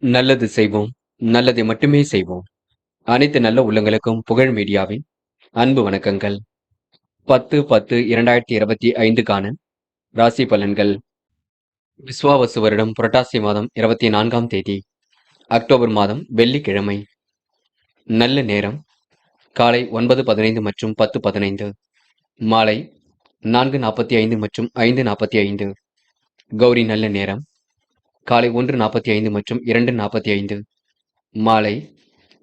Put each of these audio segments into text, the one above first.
நல்லது செய்வோம். நல்லதை மட்டுமே செய்வோம். அனைத்து நல்ல உள்ளங்களுக்கும் புகழ் மீடியாவின் அன்பு வணக்கங்கள். 10/10/2025க்கான ராசி பலன்கள். விஸ்வாவசு வருடம் புரட்டாசி மாதம் 24ஆம் தேதி, அக்டோபர் மாதம் வெள்ளிக்கிழமை. நல்ல நேரம் காலை 9:15 மற்றும் 10:15, மாலை 4:45 மற்றும் 5:45. கௌரி நல்ல நேரம் காலை 1:45 மற்றும் 2:45, மாலை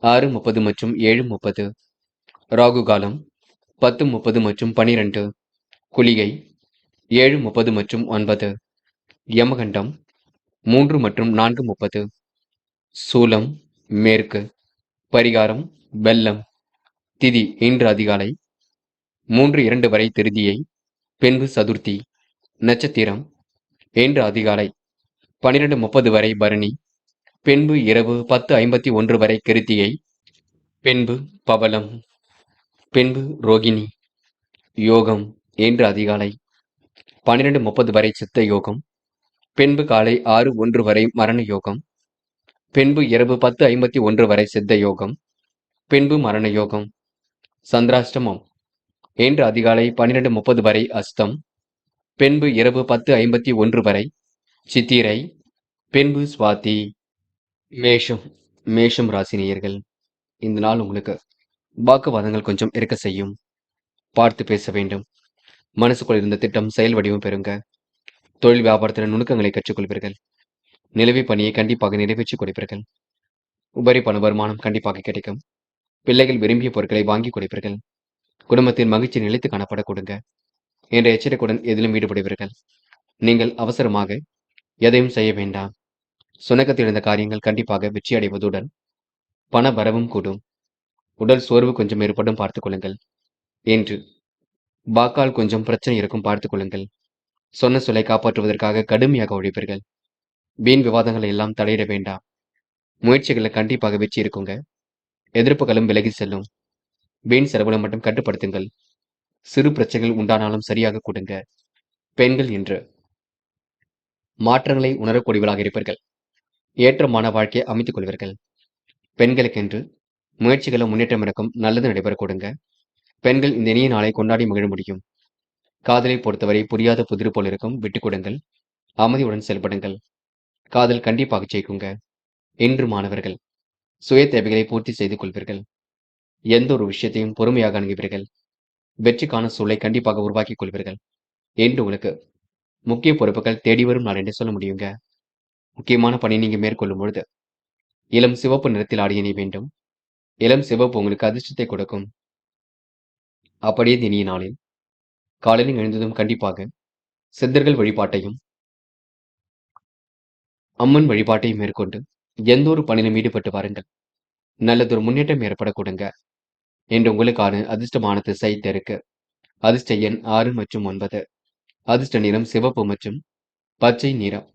6:30 மற்றும் 7:30. ராகு காலம் 10:30 மற்றும் 12, குளிகை 7:30 மற்றும் 9, யமகண்டம் 3 மற்றும் 4:30, சூலம் மேற்கு, பரிகாரம் வெள்ளம். திதி இன்று அதிகாலை 3:02 வரை திருதியை, பின்பு சதுர்த்தி. நட்சத்திரம் இன்று அதிகாலை 12:30 வரை பரணி, பின்பு இரவு 10:51 வரை கிருத்திகை, பின்பு பவளம், பின்பு ரோகிணி. யோகம் இன்று அதிகாலை 12:30 வரை சித்த யோகம், பின்பு காலை 6:01 வரை மரண யோகம், பின்பு இரவு 10:51 வரை சித்த யோகம், பின்பு மரண யோகம். சந்திராஷ்டமம் இன்று அதிகாலை 12:30 வரை அஸ்தம், பின்பு இரவு 10:51 வரை சித்திரை, பின்பு சுவாதி. மேஷம் ராசி நேயர்கள், இந்த நாள் உங்களுக்கு வாக்குவாதங்கள் கொஞ்சம் இருக்க செய்யும். பார்த்து பேச வேண்டும். மனசுக்குள் இருந்த திட்டம் செயல் வடிவம் பெறுங்க. தொழில் வியாபாரத்தின் நுணுக்கங்களை கற்றுக்கொள்வீர்கள். நிலவி பணியை கண்டிப்பாக நிறைவேற்றிக் கொடுப்பீர்கள். உபரி பண வருமானம் கண்டிப்பாக கிடைக்கும். பிள்ளைகள் விரும்பிய பொருட்களை வாங்கி கொடுப்பீர்கள். குடும்பத்தின் மகிழ்ச்சி நிலைத்து காணப்பட கொடுங்க என்ற எச்சரிக்கையுடன் எதிலும் ஈடுபடுவீர்கள். நீங்கள் அவசரமாக எதையும் செய்ய வேண்டாம். சுணக்கத்தில் இருந்த காரியங்கள் கண்டிப்பாக வெற்றி அடைவதுடன் பண வரவும் கூடும். உடல் சோர்வு கொஞ்சம் ஏற்படும் பார்த்துக் கொள்ளுங்கள். என்று வாக்கால் கொஞ்சம் பிரச்சனை இருக்கும் பார்த்துக் கொள்ளுங்கள். சொன்ன சொல்லை காப்பாற்றுவதற்காக கடுமையாக உழைப்பீர்கள். வீண் விவாதங்களை எல்லாம் தலையிட வேண்டாம். முயற்சிகளை கண்டிப்பாக வெற்றி இருக்குங்க. எதிர்ப்புகளும் விலகி செல்லும். வீண் செலவுகளை மட்டும் கட்டுப்படுத்துங்கள். சிறு பிரச்சனைகள் உண்டானாலும் சரியாக கொடுங்க. பெண்கள் என்று மாற்றங்களை உணரக்கூடியவர்களாக இருப்பீர்கள். ஏற்றமான வாழ்க்கையை அமைத்துக் கொள்வீர்கள். பெண்களுக்கென்று முயற்சிகளும் முன்னேற்றம் இருக்கும். நல்லது நடைபெற கொடுங்க. பெண்கள் இந்த இனிய நாளை கொண்டாடி மகிழ முடியும். காதலை பொறுத்தவரை புரியாத புதிர் போல் இருக்கும். விட்டுக் கொடுங்கள். அமைதியுடன் செயல்படுங்கள். காதல் கண்டிப்பாக ஜெயிக்குங்க. இன்று மாணவர்கள் சுய தேவைகளை பூர்த்தி செய்து கொள்வீர்கள். எந்த ஒரு விஷயத்தையும் பொறுமையாக அணுகுவீர்கள். வெற்றிக்கான சூழலை கண்டிப்பாக உருவாக்கிக் கொள்வீர்கள். என்று உங்களுக்கு முக்கிய பொறுப்புகள் தேடி வரும் நாள் என்று சொல்ல முடியுங்க. முக்கியமான பணி நீங்க மேற்கொள்ளும் பொழுது இளம் சிவப்பு நிறத்தில் ஆடை அணிய வேண்டும். இளம் சிவப்பு உங்களுக்கு அதிர்ஷ்டத்தை கொடுக்கும். அப்படியே இனிய நாளில் காலையில் எழுந்ததும் கண்டிப்பாக சித்தர்கள் வழிபாட்டையும் அம்மன் வழிபாட்டையும் மேற்கொண்டு எந்த ஒரு பணியிலும் ஈடுபட்டு வாருங்கள். நல்லதொரு முன்னேற்றம் ஏற்பட கொடுங்க. என்று உங்களுக்கான அதிர்ஷ்டமான திசை தெற்கு. அதிர்ஷ்ட எண் 6 மற்றும் 9. அதிர்ஷ்ட நிறம் சிவப்பு மற்றும் பச்சை நிறம்.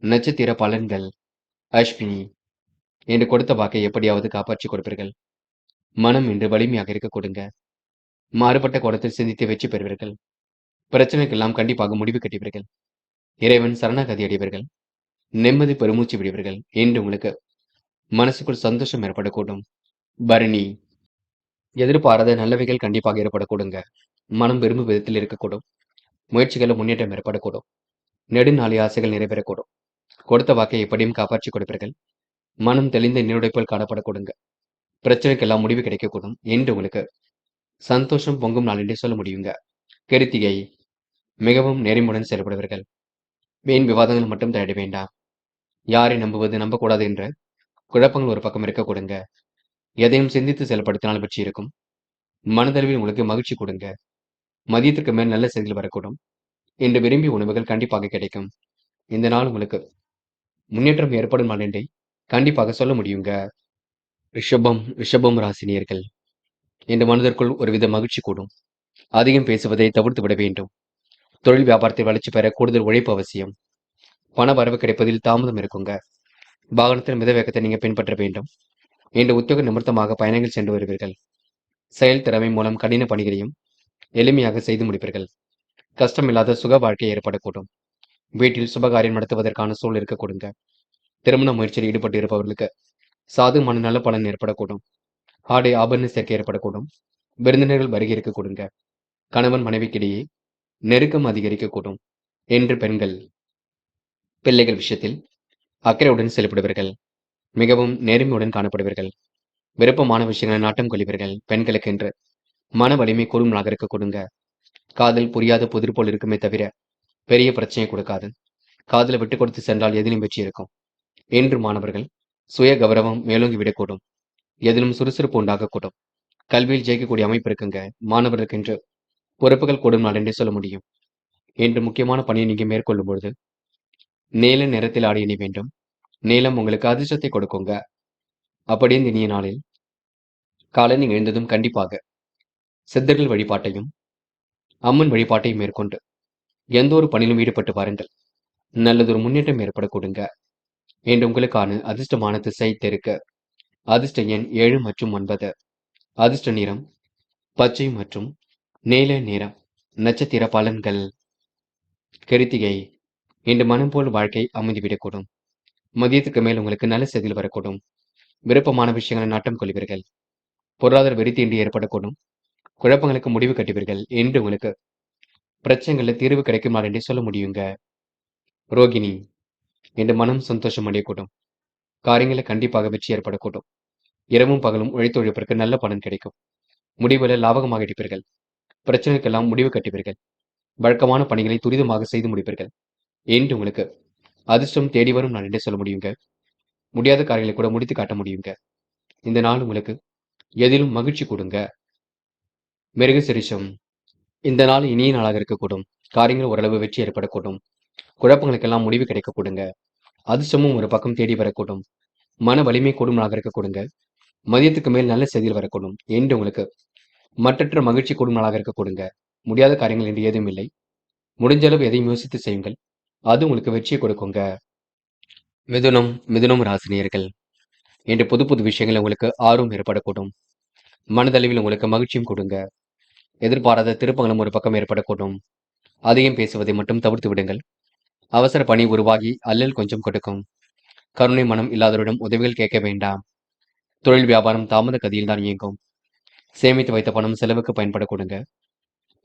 நட்சத்திர பலன்கள் அஸ்வினி. என்று கொடுத்த வாக்கை எப்படியாவது காப்பாற்றி கொடுப்பீர்கள். மனம் இன்று வலிமையாக இருக்க கொடுங்க. மாறுபட்ட கோணத்தில் சிந்தித்து வெற்றி பெறுவீர்கள். பிரச்சனைக்கெல்லாம் கண்டிப்பாக முடிவு கட்டுவீர்கள். இறைவன் சரணாகதி அடைவீர்கள். நிம்மதி பெருமூச்சு விடுவீர்கள். என்று உங்களுக்கு மனசுக்குள் சந்தோஷம் ஏற்படக்கூடும். பரணி. எதிர்பாராத நல்லவைகள் கண்டிப்பாக ஏற்படக்கூடுங்க. மனம் விரும்பும் விதத்தில் இருக்கக்கூடும். முயற்சிகளில் முன்னேற்றம் ஏற்படக்கூடும். நெடுநாளை ஆசைகள் நிறைவேறக்கூடும். கொடுத்த வாக்கை எப்படியும் காப்பாற்றி கொடுப்பீர்கள். மனம் தெளிந்த நீருடைப்பில் காணப்படக்கூடுங்க. பிரச்சனைக்கெல்லாம் முடிவு கிடைக்கக்கூடும். என்று உங்களுக்கு சந்தோஷம் பொங்கும் நாள் என்றே சொல்ல முடியுங்க. கிருத்திகை. மிகவும் நேர்மையுடன் செயல்படுவீர்கள். வீண் விவாதங்கள் மட்டும் தேட வேண்டாம். யாரை நம்புவது நம்பக்கூடாது என்ற குழப்பங்கள் ஒரு பக்கம் இருக்க கொடுங்க. எதையும் சிந்தித்து செயல்படுத்தினால் வெற்றி இருக்கும். மனதளவில் உங்களுக்கு மகிழ்ச்சி கொடுங்க. மதியத்திற்கு மேல் நல்ல செய்திகள் வரக்கூடும். இன்று விரும்பிய உணவுகள் கண்டிப்பாக கிடைக்கும். இந்த நாள் உங்களுக்கு முன்னேற்றம் ஏற்படும் நாள் என்றே கண்டிப்பாக சொல்ல முடியுங்க. ரிஷபம் ராசினியர்கள், இந்த மனதிற்குள் ஒருவித மகிழ்ச்சி கூடும். அதிகம் பேசுவதை தவிர்த்து விட வேண்டும். தொழில் வியாபாரத்தை வளர்ச்சி பெற கூடுதல் உழைப்பு அவசியம். பண வரவு கிடைப்பதில் தாமதம் இருக்குங்க. வாகனத்தின் மித வேகத்தை நீங்க பின்பற்ற வேண்டும். இன்று உத்தியோக நிமித்தமாக பயணங்கள் சென்று வருவீர்கள். செயல் திறமை மூலம் கடின பணிகளையும் எளிமையாக செய்து முடிப்பீர்கள். கஷ்டமில்லாத சுக வாழ்க்கை ஏற்படக்கூடும். வீட்டில் சுபகாரியம் நடத்துவதற்கான சூழல் இருக்க கொடுங்க. திருமண முயற்சியில் ஈடுபட்டு இருப்பவர்களுக்கு சாதகமான நல்ல பலன் ஏற்படக்கூடும். ஆடை ஆபரண சேர்க்கை ஏற்படக்கூடும். விருந்தினர்கள் வருகை இருக்கக்கூடுங்க. கணவன் மனைவிக்கிடையே நெருக்கம் அதிகரிக்கக்கூடும். என்று பெண்கள் பிள்ளைகள் விஷயத்தில் அக்கறையுடன் செயல்படுவீர்கள். மிகவும் நேர்மையுடன் காணப்படுவீர்கள். விருப்பமான விஷயங்களை நாட்டம் கொள்வீர்கள். பெண்களுக்கு என்று மன வலிமை கூடுதலாக இருக்க கொடுங்க. காதல் புரியாத புதிர் போல் இருக்குமே தவிர பெரிய பிரச்சனையை கொடுக்காது. காதலை விட்டு கொடுத்து சென்றால் எதிலும் வெற்றி இருக்கும். என்று மாணவர்கள் சுய கௌரவம் மேலோங்கி விடக்கூடும். எதிலும் சுறுசுறுப்பு உண்டாகக்கூடும். கல்வியில் ஜெயிக்கக்கூடிய அமைப்பு இருக்குங்க. மாணவர்களுக்கு என்று பொறுப்புகள் கூடும் நாள் என்றே சொல்ல முடியும். என்று முக்கியமான பணியை நீங்க மேற்கொள்ளும் பொழுது நீல நிறத்தில் ஆடை அணி வேண்டும். நீலம் உங்களுக்கு அதிர்ஷ்டத்தை கொடுக்குங்க. அப்படியே இந்த இனிய நாளில் காலை நீங்க எழுந்ததும் கண்டிப்பாக சித்தர்கள் வழிபாட்டையும் அம்மன் வழிபாட்டையும் மேற்கொண்டு எந்த ஒரு பணியிலும் ஈடுபட்டு பாருங்கள். நல்லதொரு முன்னேற்றம் ஏற்படக்கூடுங்க. என்று உங்களுக்கான அதிர்ஷ்டமான திசை தெற்கு. அதிர்ஷ்ட எண் 7 மற்றும் 9. அதிர்ஷ்ட நிறம் பச்சை மற்றும் நீல நிறம். நட்சத்திர பலன்கள். கிருத்திகை. இன்று மனம் போல் வாழ்க்கை அமைந்துவிடக்கூடும். மதியத்துக்கு மேல் உங்களுக்கு நல்ல செய்திகள் வரக்கூடும். விருப்பமான விஷயங்களை நாட்டம் கொள்வீர்கள். பொருளாதார வெறித்தீண்டி ஏற்படக்கூடும். குழப்பங்களுக்கு முடிவு கட்டுவீர்கள். என்று உங்களுக்கு பிரச்சனைகளில் தீர்வு கிடைக்கும் நாள் என்றே சொல்ல முடியுங்க. ரோகிணி. என்று மனம் சந்தோஷம் அடையக்கூடும். காரியங்களில் கண்டிப்பாக வெற்றி ஏற்படக்கூடும். இரவும் பகலும் உழைத்தொழிப்பிற்கு நல்ல பலன் கிடைக்கும். முடிவுகளை லாபகமாக எடுப்பீர்கள். பிரச்சனைக்கெல்லாம் முடிவு கட்டுவீர்கள். வழக்கமான பணிகளை துரிதமாக செய்து முடிப்பீர்கள். என்று உங்களுக்கு அதிர்ஷ்டம் தேடி வரும் நாள் என்றே சொல்ல முடியுங்க. முடியாத காரியங்களை கூட முடித்து காட்ட முடியுங்க. இந்த நாள் உங்களுக்கு எதிலும் மகிழ்ச்சி கொடுங்க. மிருகசிரிஷம். இந்த நாள் இனிய நாளாக இருக்கக்கூடும். காரியங்கள் ஓரளவு வெற்றி ஏற்படக்கூடும். குழப்பங்களுக்கெல்லாம் முடிவு கிடைக்கக்கூடுங்க. அதிர்ஷ்டமும் ஒரு பக்கம் தேடி வரக்கூடும். மன வலிமை கூடும் நாளாக இருக்கக்கூடுங்க. மதியத்துக்கு மேல் நல்ல செய்திகள் வரக்கூடும். என்று உங்களுக்கு மற்றற்ற மகிழ்ச்சி கூடும் நாளாக இருக்கக்கூடுங்க. முடியாத காரியங்கள் என்று ஏதும் இல்லை. முடிஞ்ச அளவு எதையும் யோசித்து செய்யுங்கள். அது உங்களுக்கு வெற்றியை கொடுக்குங்க. மிதுனம் ராசினியர்கள். இன்று புது புது விஷயங்கள் உங்களுக்கு ஆர்வம் ஏற்படக்கூடும். மனதளவில் உங்களுக்கு மகிழ்ச்சியும் கொடுங்க. எதிர்பாராத திருப்பங்களும் ஒரு பக்கம் ஏற்படக்கூடும். அதிகம் பேசுவதை மட்டும் தவிர்த்து விடுங்கள். அவசர பணி உருவாகி அல்லல் கொஞ்சம் கொடுக்கும். கருணை மனம் இல்லாதவரிடம் உதவிகள் கேட்க வேண்டாம். தொழில் வியாபாரம் தாமத கதியில் தான் இயங்கும். சேமித்து வைத்த பணம் செலவுக்கு பயன்பட கொடுங்க.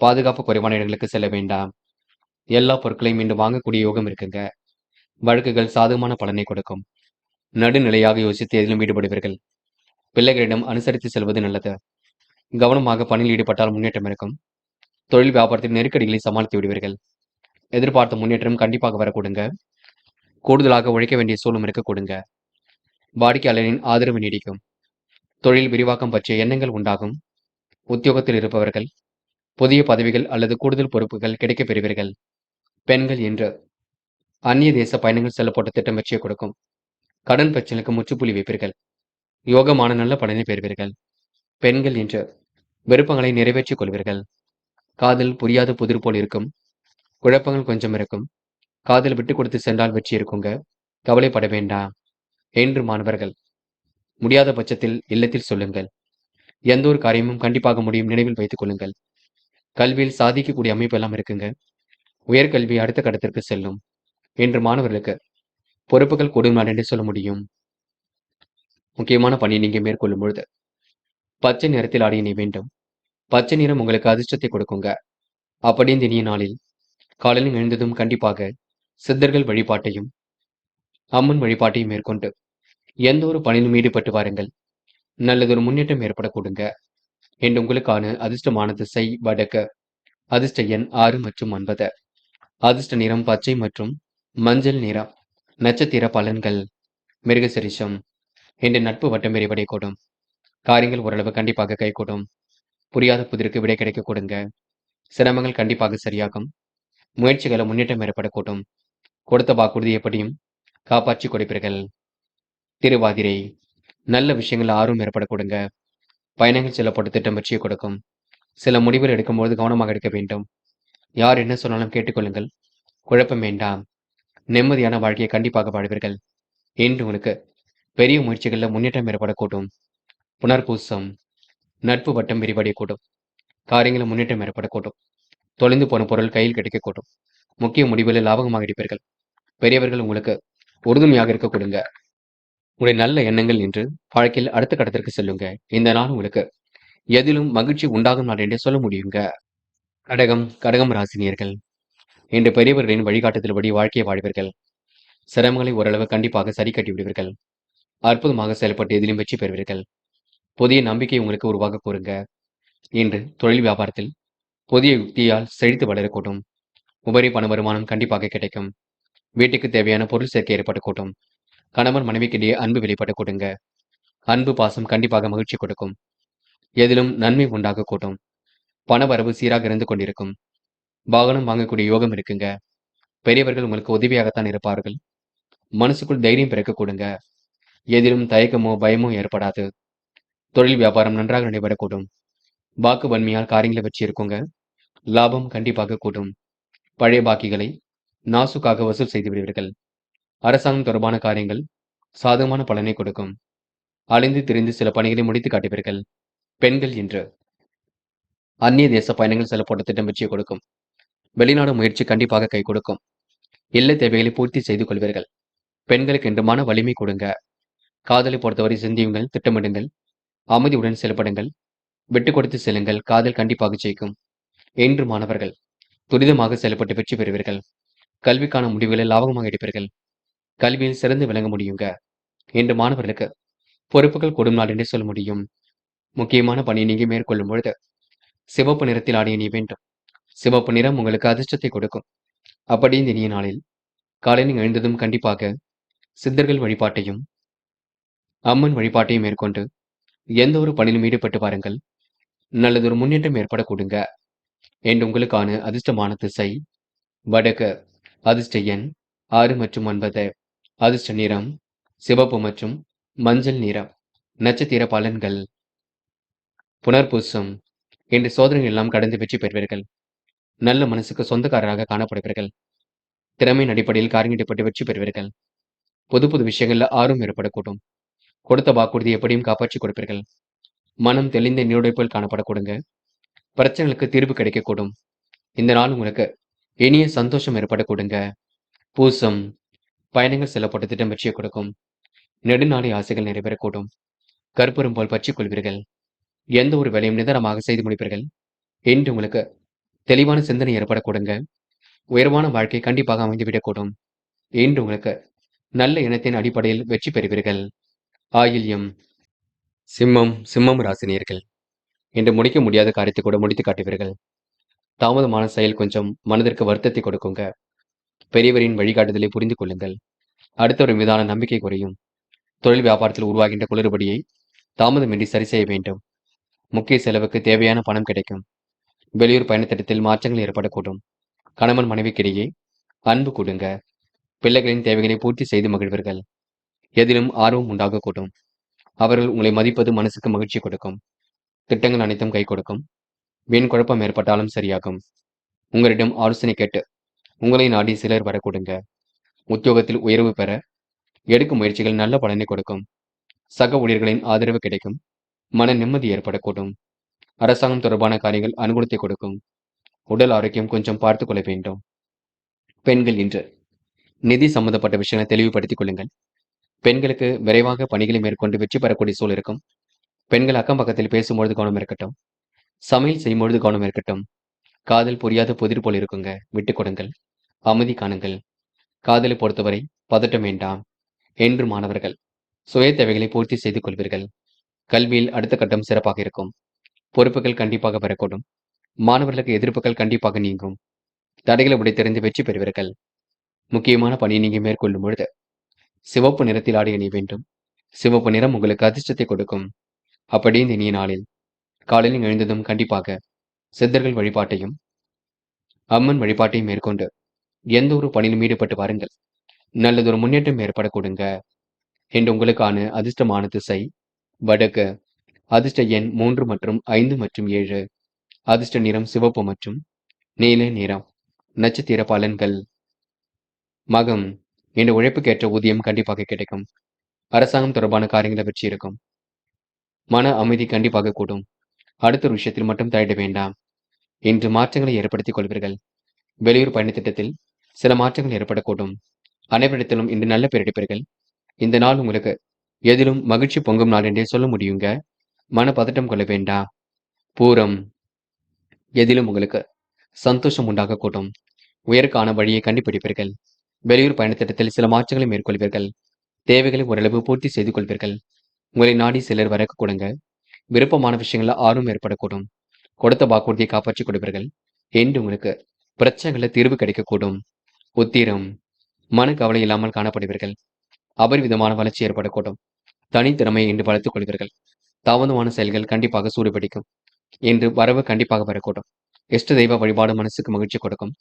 பாதுகாப்பு குறைவான இடங்களுக்கு செல்ல வேண்டாம். எல்லா பொருட்களையும் மீண்டும் வாங்கக்கூடிய யோகம் இருக்குங்க. வழக்குகள் சாதகமான பலனை கொடுக்கும். நடுநிலையாக யோசித்து எதிலும் ஈடுபடுவீர்கள். பிள்ளைகளிடம் அனுசரித்து செல்வது நல்லது. கவனமாக பணியில் ஈடுபட்டால் முன்னேற்றம் இருக்கும். தொழில் வியாபாரத்தில் நெருக்கடிகளை சமாளித்து விடுவீர்கள். எதிர்பார்த்த முன்னேற்றம் கண்டிப்பாக வரக்கூடுங்க. கூடுதலாக உழைக்க வேண்டிய சூழலும் இருக்க கொடுங்க. வாடிக்கையாளரின் ஆதரவு நீடிக்கும். தொழில் விரிவாக்கம் பற்றிய எண்ணங்கள் உண்டாகும். உத்தியோகத்தில் இருப்பவர்கள் புதிய பதவிகள் அல்லது கூடுதல் பொறுப்புகள் கிடைக்கப் பெறுவீர்கள். பெண்கள் என்று அந்நிய தேச பயணங்கள் செல்லப்பட்ட திட்டம் வெற்றியை கொடுக்கும். கடன் பிரச்சனைக்கு முற்றுப்புள்ளி வைப்பீர்கள். யோகமான நல்ல பலனை பெறுவீர்கள். பெண்கள் என்று விருப்பங்களை நிறைவேற்றிக் கொள்வீர்கள். காதல் புரியாத புதிர் போல் இருக்கும். குழப்பங்கள் கொஞ்சம் இருக்கும். காதல் விட்டு கொடுத்து சென்றால் வெற்றி இருக்குங்க. கவலைப்பட வேண்டாம். என்று மாணவர்கள் முடியாத பட்சத்தில் இல்லத்தில் சொல்லுங்கள். எந்த ஒரு காரியமும் கண்டிப்பாக முடியும் நினைவில் வைத்துக் கொள்ளுங்கள். கல்வியில் சாதிக்கக்கூடிய அமைப்பு எல்லாம் இருக்குங்க. உயர்கல்வி அடுத்த கட்டத்திற்கு செல்லும். என்று மாணவர்களுக்கு பொறுப்புகள் கூடும் நாள் என்று சொல்ல முடியும். முக்கியமான பணியை நீங்க மேற்கொள்ளும் பொழுது பச்சை நிறத்தில் ஆடை அணிய வேண்டும். பச்சை நிறம் உங்களுக்கு அதிர்ஷ்டத்தை கொடுக்குங்க. அப்படி இந்த இனிய நாளில் காலையில் எழுந்ததும் கண்டிப்பாக சித்தர்கள் வழிபாட்டையும் அம்மன் வழிபாட்டையும் மேற்கொண்டு எந்த ஒரு பணியிலும் ஈடுபட்டு வாருங்கள். நல்லதொரு முன்னேற்றம் ஏற்படக்கூடுங்க. என்று உங்களுக்கான அதிர்ஷ்டமான திசை வடக்கு. அதிர்ஷ்ட எண் 6 மற்றும் 9. அதிர்ஷ்ட நிறம் பச்சை மற்றும் மஞ்சள் நிறம். நட்சத்திர பலன்கள். மிருகசிரிஷம். இன்று நட்பு வட்டம் விரிவடையக்கூடும். காரியங்கள் ஓரளவு கண்டிப்பாக கைகூடும். புரியாத புதிருக்கு விடை கிடைக்க கொடுங்க. சிரமங்கள் கண்டிப்பாக சரியாகும். முயற்சிகளை முன்னேற்றம் ஏற்படக்கூடும். கொடுத்த வாக்குறுதி எப்படியும் காப்பாற்றி கொடுப்பீர்கள். திருவாதிரை. நல்ல விஷயங்கள் ஆர்வம் ஏற்படக்கூடுங்க. பயணங்கள் செல்லப்பட்ட திட்டம் வெற்றியை கொடுக்கும். சில முடிவுகள் எடுக்கும்போது கவனமாக எடுக்க வேண்டும். யார் என்ன சொன்னாலும் கேட்டுக்கொள்ளுங்கள். குழப்பம் வேண்டாம். நிம்மதியான வாழ்க்கையை கண்டிப்பாக வாழ்வீர்கள். என்று உங்களுக்கு பெரிய முயற்சிகளில் முன்னேற்றம் ஏற்படக்கூடும். புனர்பூசம். நட்பு வட்டம் விரிவடையக்கூடும். காரியங்களில் முன்னேற்றம் ஏற்படக்கூடும். தொலைந்து போன பொருள் கையில் கிடைக்கக்கூடும். முக்கிய முடிவுகளில் லாபகமாக எடுப்பீர்கள். பெரியவர்கள் உங்களுக்கு உறுதுணையாக இருக்க கொடுங்க. உங்களுடைய நல்ல எண்ணங்கள் இன்று வாழ்க்கையில் அடுத்த கட்டத்திற்கு செல்லுங்க. இந்த நாள் உங்களுக்கு எதிலும் மகிழ்ச்சி உண்டாகும் நாள் என்றே சொல்ல முடியுங்க. கடகம் ராசினியர்கள் இன்று பெரியவர்களின் வழிகாட்டுதல்படி வாழ்க்கையை வாழ்வீர்கள். சிரமங்களை ஓரளவு கண்டிப்பாக சரி கட்டி விடுவீர்கள். அற்புதமாக செயல்பட்டு எதிலும் வெற்றி பெறுவீர்கள். புதிய நம்பிக்கை உங்களுக்கு உருவாக கூறுங்க. இன்று தொழில் வியாபாரத்தில் புதிய யுக்தியால் செழித்து வளரக்கூடும். உபரி பண வருமானம் கண்டிப்பாக கிடைக்கும். வீட்டுக்கு தேவையான பொருள் சேர்க்கை ஏற்படக்கூடும். கணவன் மனைவிக்கிடையே அன்பு வெளிப்பட கொடுங்க. அன்பு பாசம் கண்டிப்பாக மகிழ்ச்சி கொடுக்கும். எதிலும் நன்மை உண்டாக கூட்டும். பண வரவு சீராக இருந்து கொண்டிருக்கும். வாகனம் வாங்கக்கூடிய யோகம் இருக்குங்க. பெரியவர்கள் உங்களுக்கு உதவியாகத்தான் இருப்பார்கள். மனசுக்குள் தைரியம் பிறக்க கொடுங்க. எதிலும் தயக்கமோ பயமோ ஏற்படாது. தொழில் வியாபாரம் நன்றாக நடைபெறக்கூடும். வாக்கு வன்மையால் காரியங்களை வச்சு இருக்குங்க. லாபம் கண்டிப்பாக கூடும். பழைய பாக்கிகளை நாசுக்காக வசூல் செய்து விடுவீர்கள். அரசாங்கம் தொடர்பான காரியங்கள் சாதகமான பலனை கொடுக்கும். அலைந்து திரிந்து சில பணிகளை முடித்து காட்டுவீர்கள். பெண்கள் இன்று அந்நிய தேச பயணங்கள் செல்ல போட்ட திட்டம் வெற்றியை கொடுக்கும். வெளிநாடு முயற்சி கண்டிப்பாக கை கொடுக்கும். இல்ல தேவைகளை பூர்த்தி செய்து கொள்வீர்கள். பெண்களுக்கு இன்று மன வலிமை கொடுங்க. காதலை பொறுத்தவரை சிந்தியுங்கள், திட்டமிடுங்கள், அமைதியுடன் செயல்படுங்கள், விட்டு கொடுத்து செல்லுங்கள். காதல் கண்டிப்பாக ஜெயிக்கும். இன்று மாணவர்கள் துரிதமாக செயல்பட்டு வெற்றி பெறுவீர்கள். கல்விக்கான முடிவுகளை லாபகமாக எடுப்பீர்கள். கல்வியில் சிறந்து விளங்க முடியுங்க. இன்று மாணவர்களுக்கு பொறுப்புகள் கூடும் நாள் என்றே சொல்ல முடியும். முக்கியமான பணியை நீங்க மேற்கொள்ளும் பொழுது சிவப்பு நிறத்தில் ஆடைய நீ வேண்டும். சிவப்பு நிறம் உங்களுக்கு அதிர்ஷ்டத்தை கொடுக்கும். அப்படி இந்த இனிய நாளில் காலையில் எழுந்ததும் கண்டிப்பாக சித்தர்கள் வழிபாட்டையும் அம்மன் வழிபாட்டையும் மேற்கொண்டு எந்த ஒரு பணியிலும் ஈடுபட்டு பாருங்கள். நல்லதொரு முன்னேற்றம் ஏற்பட கொடுங்க. என்று உங்களுக்கான அதிர்ஷ்டமான திசை வடக்கு. அதிர்ஷ்ட எண் 6 மற்றும் 9. அதிர்ஷ்ட நிறம் சிவப்பு மற்றும் மஞ்சள் நிறம். நட்சத்திர பலன்கள். புனர்பூசம் இன்று சோதனைகள் எல்லாம் கடந்து வெற்றி பெறுவீர்கள். நல்ல மனசுக்கு சொந்தக்காரராக காணப்படுவீர்கள். திறமையின் அடிப்படையில் காரியப்பட்டு வெற்றி பெறுவீர்கள். புது புது விஷயங்கள்ல ஆர்வம் ஏற்படக்கூடும். கொடுத்த வாக்குறுதி எப்படியும் காப்பாற்றி கொடுப்பீர்கள். மனம் தெளிந்த நீரோடை போல் காணப்படக்கூடுங்க. பிரச்சனைகளுக்கு தீர்வு கிடைக்கக்கூடும். இந்த நாள் உங்களுக்கு இனிய சந்தோஷம் ஏற்படக்கூடுங்க. பூசம் பயணங்கள் செல்லப்பட்ட திட்டம் வெற்றியை கொடுக்கும். நெடுநாளை ஆசைகள் நிறைவேறக்கூடும். கற்பூரம் போல் பற்றிக் கொள்வீர்கள். எந்த ஒரு வேலையும் நிதானமாக செய்து முடிப்பீர்கள். இன்று உங்களுக்கு தெளிவான சிந்தனை ஏற்படக்கூடுங்க. உயர்வான வாழ்க்கை கண்டிப்பாக அமைந்துவிடக்கூடும். இன்று உங்களுக்கு நல்ல எண்ணத்தின் அடிப்படையில் வெற்றி பெறுவீர்கள். ஆயில்யம் சிம்மம் ராசினியர்கள் இன்று முடிக்க முடியாத காரியத்தை கூட முடித்து காட்டுவீர்கள். தாமதமான செயல் கொஞ்சம் மனதிற்கு வருத்தத்தை கொடுக்குங்க. பெரியவரின் வழிகாட்டுதலை புரிந்து கொள்ளுங்கள். அடுத்தவர் மீதான நம்பிக்கை குறையும். தொழில் வியாபாரத்தில் உருவாகின்ற குளறுபடியை தாமதமின்றி சரி செய்ய வேண்டும். முக்கிய செலவுக்கு தேவையான பணம் கிடைக்கும். வெளியூர் பயணத்திட்டத்தில் மாற்றங்கள் ஏற்படக்கூடும். கணவன் மனைவிக்கிடையே அன்பு கொடுங்க. பிள்ளைகளின் தேவைகளை பூர்த்தி செய்து மகிழ்வீர்கள். எதிலும் ஆர்வம் உண்டாகக்கூடும். அவர்கள் உங்களை மதிப்பது மனசுக்கு மகிழ்ச்சி கொடுக்கும். திட்டங்கள் அனைத்தும் கை கொடுக்கும். வீண் குழப்பம் ஏற்பட்டாலும் சரியாகும். உங்களிடம் ஆலோசனை கேட்டு உங்களை நாடி சிலர் வரக்கூடுங்க. உத்தியோகத்தில் உயர்வு பெற எடுக்கும் முயற்சிகள் நல்ல பலனை கொடுக்கும். சக ஊழியர்களின் ஆதரவு கிடைக்கும். மன நிம்மதி ஏற்படக்கூடும். அரசாங்கம் தொடர்பான காரியங்கள் அனுகூலத்தை கொடுக்கும். உடல் ஆரோக்கியம் கொஞ்சம் பார்த்துக் கொள்ள வேண்டும். பெண்கள் இன்று நிதி சம்பந்தப்பட்ட விஷயங்களை தெளிவுபடுத்திக் கொள்ளுங்கள். பெண்களுக்கு விரைவாக பணிகளை மேற்கொண்டு வெற்றி பெறக்கூடிய சூழல் இருக்கும். பெண்கள் அக்கம் பக்கத்தில் பேசும்பொழுது கவனம் இருக்கட்டும். சமையல் செய்யும்பொழுது கவனம் இருக்கட்டும். காதல் புரியாத புதிர் போல் இருக்குங்க. விட்டுக் கொடுங்கள். அமைதி காணுங்கள். காதலை பொறுத்தவரை பதட்டம் வேண்டாம். என்று மாணவர்கள் சுய தேவைகளை பூர்த்தி செய்து கொள்வீர்கள். கல்வியில் அடுத்த கட்டம் சிறப்பாக இருக்கும். பொறுப்புகள் கண்டிப்பாக பெறக்கூடும். மாணவர்களுக்கு எதிர்ப்புகள் கண்டிப்பாக நீங்கும். தடைகளை உடைத்தெறிந்து வெற்றி பெறுவீர்கள். முக்கியமான பணியை நீங்க மேற்கொள்ளும் பொழுது சிவப்பு நிறத்தில் ஆடை அணிய வேண்டும். சிவப்பு நிறம் உங்களுக்கு அதிர்ஷ்டத்தை கொடுக்கும். அப்படி இந்த இனிய நாளில் காலையில் எழுந்ததும் கண்டிப்பாக சித்தர்கள் வழிபாட்டையும் அம்மன் வழிபாட்டையும் மேற்கொண்டு எந்த ஒரு பணியிலும் ஈடுபட்டு வாருங்கள். நல்லதொரு முன்னேற்றம் ஏற்பட கொடுங்க. என்று உங்களுக்கான அதிர்ஷ்டமான திசை வடக்கு. அதிர்ஷ்ட எண் 3 மற்றும் 5 மற்றும் 7. அதிர்ஷ்ட நிறம் சிவப்பு மற்றும் நீல நிறம். நட்சத்திர பலன்கள். மகம் இந்த உழைப்புக்கேற்ற ஊதியம் கண்டிப்பாக கிடைக்கும். அரசாங்கம் தொடர்பான காரியங்களை வெற்றி இருக்கும். மன அமைதி கண்டிப்பாக கூடும். அடுத்த ஒரு விஷயத்தில் மட்டும் தலையிட வேண்டாம். இன்று மாற்றங்களை ஏற்படுத்திக் கொள்வீர்கள். வெளியூர் பயண திட்டத்தில் சில மாற்றங்கள் ஏற்படக்கூடும். அனைவரிடத்திலும் இன்று நல்ல பேர் எடுப்பீர்கள். இந்த நாள் உங்களுக்கு எதிலும் மகிழ்ச்சி பொங்கும் நாள் என்றே சொல்ல முடியுங்க. மன பதட்டம் கொள்ள வேண்டாம். பூரம் எதிலும் உங்களுக்கு சந்தோஷம் உண்டாகக்கூடும். உயர்க்கான வழியை கண்டுபிடிப்பீர்கள். வெளியூர் பயணத்திட்டத்தில் சில மாற்றங்களை மேற்கொள்வீர்கள். தேவைகளை ஓரளவு பூர்த்தி செய்து கொள்வீர்கள். உங்களை நாடி சிலர் வரக்கு கொடுங்க. விருப்பமான விஷயங்கள ஆர்வம் ஏற்படக்கூடும். கொடுத்த வாக்குறுதியை காப்பாற்றிக் கொள்வீர்கள் என்று உங்களுக்கு பிரச்சனைகள தீர்வு கிடைக்கக்கூடும். உத்திரம் மன கவலை இல்லாமல் காணப்படுவீர்கள். அபரிவிதமான வளர்ச்சி ஏற்படக்கூடும். தனித்திறமை என்று வளர்த்துக் கொள்வீர்கள். தாமதமான செயல்கள் கண்டிப்பாக சூடுபிடிக்கும் என்று வரவு கண்டிப்பாக வரக்கூடும். இஷ்ட தெய்வ வழிபாடு மனசுக்கு மகிழ்ச்சி கொடுக்கும்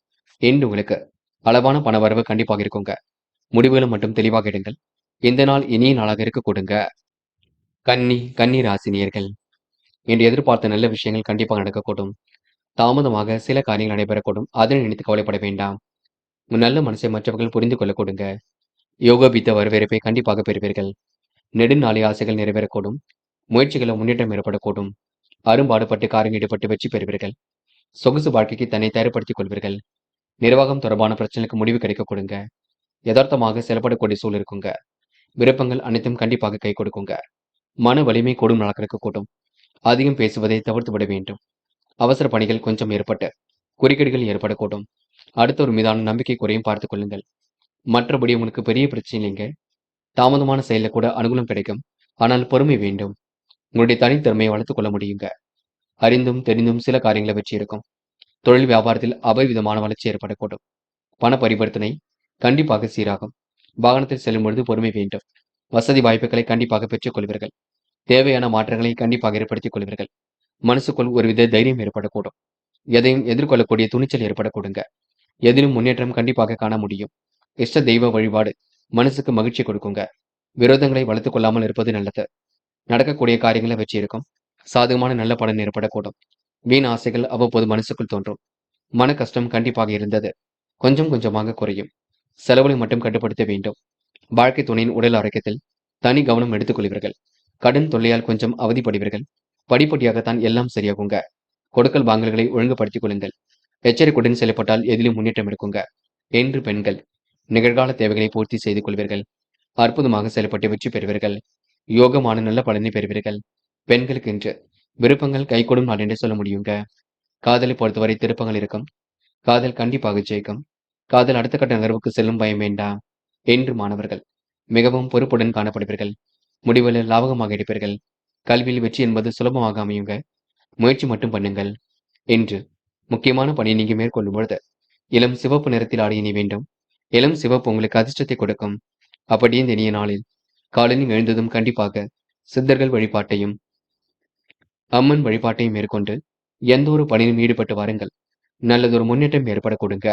என்று உங்களுக்கு அளவான பண வரவு கண்டிப்பாக இருக்குங்க. முடிவுகளை மட்டும் தெளிவாக எடுங்கள். இந்த நாள் இனிய நாளாக இருக்க கொடுங்க. கன்னி ராசினியர்கள் என்று எதிர்பார்த்த நல்ல விஷயங்கள் கண்டிப்பாக நடக்கக்கூடும். தாமதமாக சில காரியங்கள் நடைபெறக்கூடும். அதனை நினைத்து கவலைப்பட வேண்டாம். உங்கள் நல்ல மனசை மற்றவர்கள் புரிந்து கொள்ள கொடுங்க. யோகபித்த வரவேற்பை கண்டிப்பாக பெறுவீர்கள். நெடுநாளை ஆசைகள் நிறைவேறக்கூடும். முயற்சிகளை முன்னேற்றம் ஏற்படக்கூடும். அரும்பாடுபட்டு காரியம் ஈடுபட்டு வெற்றி பெறுவீர்கள். சொகுசு வாழ்க்கைக்கு தன்னை தயார்படுத்திக் கொள்வீர்கள். நிர்வாகம் தொடர்பான பிரச்சனைக்கு முடிவு கிடைக்க கொடுங்க. யதார்த்தமாக செயல்படக்கூடிய சூழல் இருக்குங்க. விருப்பங்கள் அனைத்தும் கண்டிப்பாக கை கொடுக்குங்க. மன வலிமை கூடும் நாட்களுக்கு கூட்டும். அதிகம் பேசுவதை தவிர்த்து விட வேண்டும். அவசர பணிகள் கொஞ்சம் ஏற்பட்டு குறுக்கீடுகள் ஏற்படக்கூடும். அடுத்தவர் மீதான நம்பிக்கை குறையும் பார்த்துக் கொள்ளுங்கள். மற்றபடி உங்களுக்கு பெரிய பிரச்சனை இல்லைங்க. தாமதமான செயலில் கூட அனுகூலம் கிடைக்கும். ஆனால் பொறுமை வேண்டும். உங்களுடைய தனித்திறமையை வளர்த்துக் கொள்ள முடியுங்க. அறிந்தும் தெரிந்தும் சில காரியங்களை வெற்றி இருக்கும். தொழில் வியாபாரத்தில் அபரிவிதமான வளர்ச்சி ஏற்படக்கூடும். பண பரிவர்த்தனை கண்டிப்பாக சீராகும். வாகனத்தில் செல்லும் பொழுது பொறுமை வேண்டும். வசதி வாய்ப்புகளை கண்டிப்பாக பெற்றுக் கொள்வீர்கள். தேவையான மாற்றங்களை கண்டிப்பாக ஏற்படுத்திக் கொள்வீர்கள். மனசுக்குள் ஒருவித தைரியம் ஏற்படக்கூடும். எதையும் எதிர்கொள்ளக்கூடிய துணிச்சல் ஏற்படக்கூடுங்க. எதிலும் முன்னேற்றம் கண்டிப்பாக காண முடியும். இஷ்ட தெய்வ வழிபாடு மனசுக்கு மகிழ்ச்சி கொடுக்குங்க. விரோதங்களை வளர்த்துக் கொள்ளாமல் இருப்பது நல்லது. நடக்கக்கூடிய காரியங்களை வெற்றி இருக்கும். சாதகமான நல்ல பலன் ஏற்படக்கூடும். வீண் ஆசைகள் அவ்வப்போது மனசுக்குள் தோன்றும். மன கஷ்டம் கண்டிப்பாக இருந்தது. கொஞ்சம் கொஞ்சமாக குறையும். செலவுகளை மட்டும் கட்டுப்படுத்த வேண்டும். வாழ்க்கை துணையின் உடல் ஆரோக்கியத்தில் தனி கவனம் எடுத்துக் கொள்வீர்கள். கடன் தொல்லையால் கொஞ்சம் அவதிப்படுவீர்கள். படிப்படியாகத்தான் எல்லாம் சரியாகுங்க. கொடுக்கல் வாங்கல்களை ஒழுங்குபடுத்திக் கொள்ளுங்கள். எச்சரிக்கையுடன் செயல்பட்டால் எதிலும் முன்னேற்றம் இருக்குங்க என்று பெண்கள் நிகழ்கால தேவைகளை பூர்த்தி செய்து கொள்வீர்கள். அற்புதமாக செயல்பட்டு வெற்றி பெறுவீர்கள். யோகமான நல்ல பலனை பெறுவீர்கள். பெண்களுக்கு இன்று விருப்பங்கள் கைகூடும் நாள் என்று சொல்ல முடியுங்க. காதலை பொறுத்தவரை திருப்பங்கள் இருக்கும். காதல் கண்டிப்பாக ஜெயிக்கும். காதல் அடுத்த கட்ட நகர்வுக்கு செல்லும் பயம் வேண்டாம் என்று மாணவர்கள் மிகவும் பொறுப்புடன் காணப்படுவீர்கள். முடிவில் லாபகமாக எடுப்பீர்கள். கல்வியில் வெற்றி என்பது சுலபமாக அமையுங்க. முயற்சி மட்டும் பண்ணுங்கள் என்று முக்கியமான பணியை நீங்க மேற்கொள்ளும் பொழுது இளம் சிவப்பு நிறத்தில் ஆடை அணிய வேண்டும். இளம் சிவப்பு உங்களுக்கு அதிர்ஷ்டத்தை கொடுக்கும். அப்படியே இந்த இனிய நாளில் காலையில் எழுந்ததும் கண்டிப்பாக சித்தர்கள் வழிபாட்டையும் அம்மன் வழிபாட்டையும் மேற்கொண்டு எந்த ஒரு பணியிலும் ஈடுபட்டு வாருங்கள். நல்லதொரு முன்னேற்றம் ஏற்பட கொடுங்க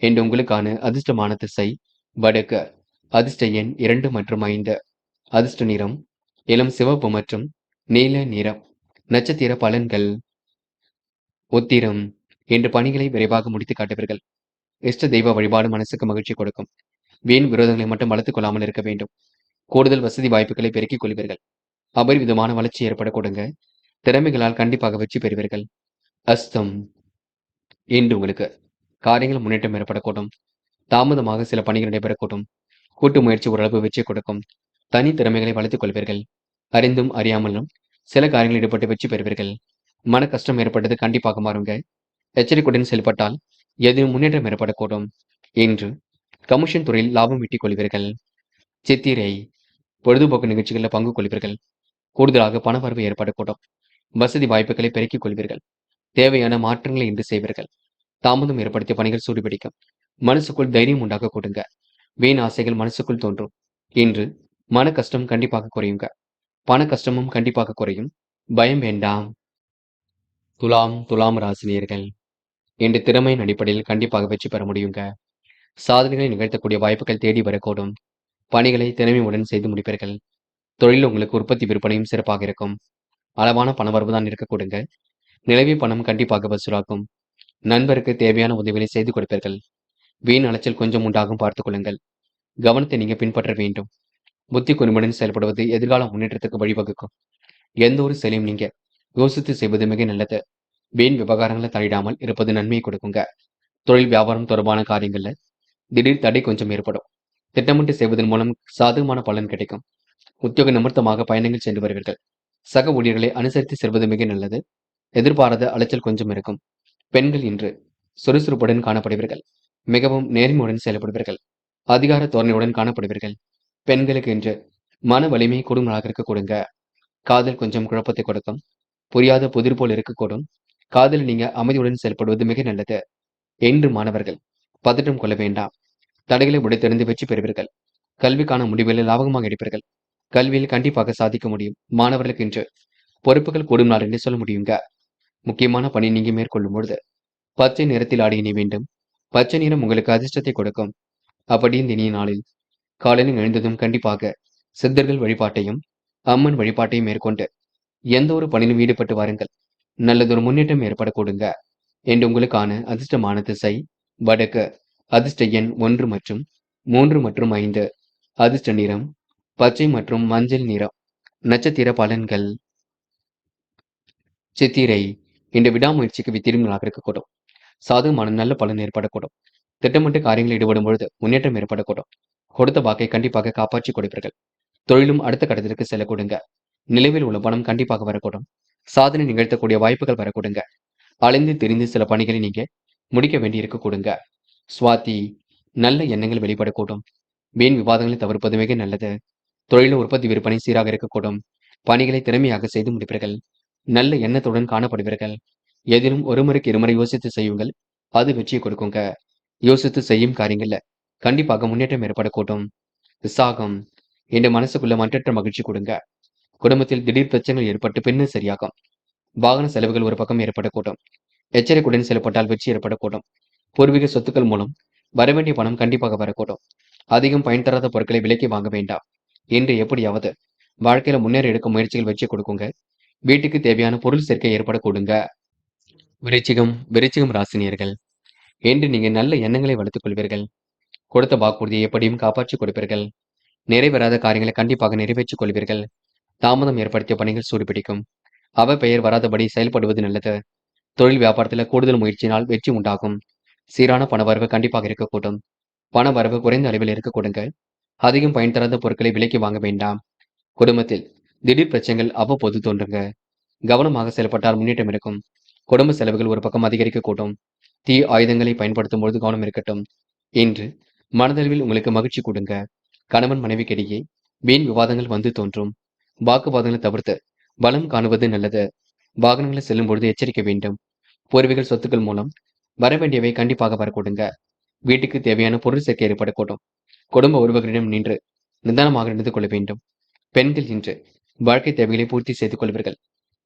என்று உங்களுக்கான அதிர்ஷ்டமான திசை வடக்கு. அதிர்ஷ்ட எண் 2 மற்றும் 5. அதிர்ஷ்ட நிறம் இளம் சிவப்பு மற்றும் நீல நிறம். நட்சத்திர பலன்கள். உத்திரம் என்று பணிகளை விரைவாக முடித்து காட்டுவீர்கள். இஷ்ட தெய்வ வழிபாடு மனசுக்கு மகிழ்ச்சி கொடுக்கும். வீண் விரோதங்களை மட்டும் வளர்த்துக் கொள்ளாமல் இருக்க வேண்டும். கூடுதல் வசதி வாய்ப்புகளை பெருக்கிக் கொள்வீர்கள். அபரிவிதமான வளர்ச்சி ஏற்பட கொடுங்க. திறமைகளால் கண்டிப்பாக வெற்றி பெறுவீர்கள். அஸ்தம் இன்று உங்களுக்கு காரியங்கள் முன்னேற்றம் ஏற்படக்கூடும். தாமதமாக சில பணிகள் நடைபெறக்கூடும். கூட்டு முயற்சி ஓரளவு வெற்றி கொடுக்கும். தனி திறமைகளை வளர்த்துக் கொள்வீர்கள். அறிந்தும் அறியாமலும் சில காரியங்களில் ஈடுபட்டு வெற்றி பெறுவீர்கள். மன கஷ்டம் ஏற்பட்டது கண்டிப்பாக மாறுங்க. எச்சரிக்கையுடன் செயல்பட்டால் எதிலும் முன்னேற்றம் ஏற்படக்கூடும். இன்று கமிஷன் துறையில் லாபம் ஈட்டிக் கொள்வீர்கள். சித்திரை பொழுதுபோக்கு நிகழ்ச்சிகளில் பங்கு கொள்வீர்கள். கூடுதலாக பணவரவு ஏற்படக்கூடும். வசதி வாய்ப்புகளை பெருக்கிக் கொள்வீர்கள். தேவையான மாற்றங்களை இன்று செய்வீர்கள். தாமதம் ஏற்படுத்திய பணிகள் சூடுபிடிக்கும். மனசுக்குள் தைரியம் உண்டாக கொடுங்க. வீண் ஆசைகள் மனசுக்குள் தோன்றும். இன்று மன கஷ்டம் கண்டிப்பாக குறையுங்க. பண கஷ்டமும் கண்டிப்பாக குறையும். பயம் வேண்டாம். துலாம் ராசினியர்கள் இன்று திறமையின் அடிப்படையில் கண்டிப்பாக வெற்றி பெற முடியுங்க. சாதனைகளை நிகழ்த்தக்கூடிய வாய்ப்புகள் தேடி வரக்கூடும். பணிகளை திறமையுடன் செய்து முடிப்பீர்கள். தொழில் உங்களுக்கு உற்பத்தி விற்பனையும் சிறப்பாக இருக்கும். அளவான பண வரவுதான் இருக்க கொடுங்க. நிலவிய பணம் கண்டிப்பாக வசூலாகும். நண்பருக்கு தேவையான உதவிகளை செய்து கொடுப்பீர்கள். வீண் அலைச்சல் கொஞ்சம் உண்டாகும் பார்த்துக் கொள்ளுங்கள். கவனத்தை நீங்க பின்பற்ற வேண்டும். புத்தி கூர்மையுடன் செயல்படுவது எதிர்கால முன்னேற்றத்துக்கு வழிவகுக்கும். எந்த ஒரு செயலையும் நீங்க யோசித்து செய்வது மிக நல்லது. வீண் விவகாரங்களை தலையிடாமல் இருப்பது நன்மையை கொடுக்குங்க. தொழில் வியாபாரம் தொடர்பான காரியங்கள்ல திடீர் தடை கொஞ்சம் ஏற்படும். திட்டமிட்டு செய்வதன் மூலம் சாதகமான பலன் கிடைக்கும். உத்தியோக நிமித்தமாக பயணங்கள் சென்று வருவீர்கள். சக ஊழியர்களை அனுசரித்து செல்வது மிக நல்லது. எதிர்பாராத அலைச்சல் கொஞ்சம் இருக்கும். பெண்கள் இன்று சுறுசுறுப்புடன் காணப்படுவீர்கள். மிகவும் நேர்மையுடன் செயல்படுவீர்கள். அதிகார தோரணையுடன் காணப்படுவீர்கள். பெண்களுக்கு இன்று மன வலிமை கூடுதலாக இருக்கக்கூடுங்க. காதல் கொஞ்சம் குழப்பத்தை கொடுக்கும். புரியாத புதிர் போல் இருக்கக்கூடும். காதலில் நீங்க அமைதியுடன் செயல்படுவது மிக நல்லது. என்று மாணவர்கள் பதட்டம் கொள்ள வேண்டாம். தடைகளை உடைத்தெறிந்து வெற்றி பெறுவீர்கள். கல்விக்கான முடிவுகளை லாபகமாக எடுப்பீர்கள். கல்வியில் கண்டிப்பாக சாதிக்க முடியும். மாணவர்களுக்கு இன்று பொறுப்புகள் கூடும் நாள் என்று சொல்ல முடியுங்க. முக்கியமான பணி நீங்க மேற்கொள்ளும் பொழுது பச்சை நிறத்தில் ஆடை அணிய வேண்டும். பச்சை நிறம் உங்களுக்கு அதிர்ஷ்டத்தை கொடுக்கும். அப்படி இந்த இனிய நாளில் காலையில் எழுந்ததும் கண்டிப்பாக சித்தர்கள் வழிபாட்டையும் அம்மன் வழிபாட்டையும் மேற்கொண்டு எந்த ஒரு பணியிலும் ஈடுபட்டு வாருங்கள். நல்லதொரு முன்னேற்றம் ஏற்படக்கூடுங்க. என்று உங்களுக்கான அதிர்ஷ்டமான திசை வடக்கு. அதிர்ஷ்ட எண் 1 மற்றும் 3 மற்றும் 5. அதிர்ஷ்ட நிறம் பச்சை மற்றும் மஞ்சள் நிறம். நட்சத்திர பலன்கள். சித்திரை. இந்த விடாமுயற்சிக்கு வித்திருங்களாக இருக்கக்கூடும். சாதகமான நல்ல பலன் ஏற்படக்கூடும். திட்டமிட்டு காரியங்களில் ஈடுபடும் பொழுது முன்னேற்றம் ஏற்படக்கூடும். கொடுத்த வாக்கை கண்டிப்பாக காப்பாற்றி கொடுப்பீர்கள். தொழிலும் அடுத்த கட்டத்திற்கு செல்லக்கூடுங்க. நிலவில் உள்ள பணம் கண்டிப்பாக வரக்கூடும். சாதனை நிகழ்த்தக்கூடிய வாய்ப்புகள் வரக்கூடுங்க. அலைந்து திரிந்து சில பணிகளை நீங்க முடிக்க வேண்டி இருக்கக்கூடுங்க. சுவாதி. நல்ல எண்ணங்கள் வெளிப்படக்கூடும். வீண் விவாதங்களை தவிர்ப்பது மிக நல்லது. தொழில உற்பத்தி விற்பனை சீராக இருக்கக்கூடும். பணிகளை திறமையாக செய்து முடிப்பீர்கள். நல்ல எண்ணத்துடன் காணப்படுவீர்கள். எதிலும் ஒரு முறைக்கு இருமுறை யோசித்து செய்யுங்கள். அது வெற்றியை கொடுக்குங்க. யோசித்து செய்யும் காரியங்கள்ல கண்டிப்பாக முன்னேற்றம் ஏற்படக்கூடும். விசாகம். என்ற மனசுக்குள்ள மற்றற்ற மகிழ்ச்சி கொடுங்க. குடும்பத்தில் திடீர் பிரச்சனைகள் ஏற்பட்டு பின்னர் சரியாகும். வாகன செலவுகள் ஒரு பக்கம் ஏற்படக்கூடும். எச்சரிக்கையுடன் செயல்பட்டால் வெற்றி ஏற்படக்கூடும். பூர்வீக சொத்துக்கள் மூலம் வரவேண்டிய பணம் கண்டிப்பாக வரக்கூடும். அதிகம் பயன் தராத பொருட்களை விலைக்கு வாங்க வேண்டாம். என்று எப்படியாவது வாழ்க்கையில முன்னேற எடுக்கும் முயற்சிகள் வெற்றி கொடுக்குங்க. வீட்டுக்கு தேவையான பொருள் சேர்க்கை ஏற்படக்கூடுங்க. விருச்சிகம் ராசினியர்கள். என்று நீங்க நல்ல எண்ணங்களை வளர்த்துக் கொள்வீர்கள். கொடுத்த வாக்குறுதியை எப்படியும் காப்பாற்றி கொடுப்பீர்கள். நிறைவேறாத காரியங்களை கண்டிப்பாக நிறைவேற்றிக் கொள்வீர்கள். தாமதம் ஏற்படுத்திய பணிகள் சூடுபிடிக்கும். அவ பெயர் வராதபடி செயல்படுவது நல்லது. தொழில் வியாபாரத்தில் கூடுதல் முயற்சியினால் வெற்றி உண்டாகும். சீரான பணவரவு கண்டிப்பாக இருக்கக்கூடும். பணவரவு குறைந்த அளவில் இருக்கக்கூடுங்க. அதிகம் பயன் தராத பொருட்களை விலைக்கு வாங்க வேண்டாம். குடும்பத்தில் திடீர் பிரச்சனைகள் அவ்வப்போது தோன்றுங்க. கவனமாக செயல்பட்டால் முன்னேற்றம் இருக்கும். குடும்ப செலவுகள் ஒரு பக்கம் அதிகரிக்கக்கூடும். தீ ஆயுதங்களை பயன்படுத்தும் பொழுது கவனம் இருக்கட்டும். இன்று மனதளவில் உங்களுக்கு மகிழ்ச்சி கொடுங்க. கணவன் மனைவிக்கிடையே வீண் விவாதங்கள் வந்து தோன்றும். வாக்குவாதங்களை தவிர்த்து பலம் காணுவது நல்லது. வாகனங்களை செல்லும் பொழுது எச்சரிக்க வேண்டும். பூர்வீக சொத்துக்கள் மூலம் வரவேண்டியவை கண்டிப்பாக வரக்கூடுங்க. வீட்டுக்கு தேவையான பொருள் சேர்க்கை ஏற்படக்கூடும். குடும்ப உறவுகளிடம் நின்று நிதானமாக நடந்து கொள்ள வேண்டும். பெண்கள் இன்று வாழ்க்கை தேவைகளை பூர்த்தி செய்து கொள்வீர்கள்.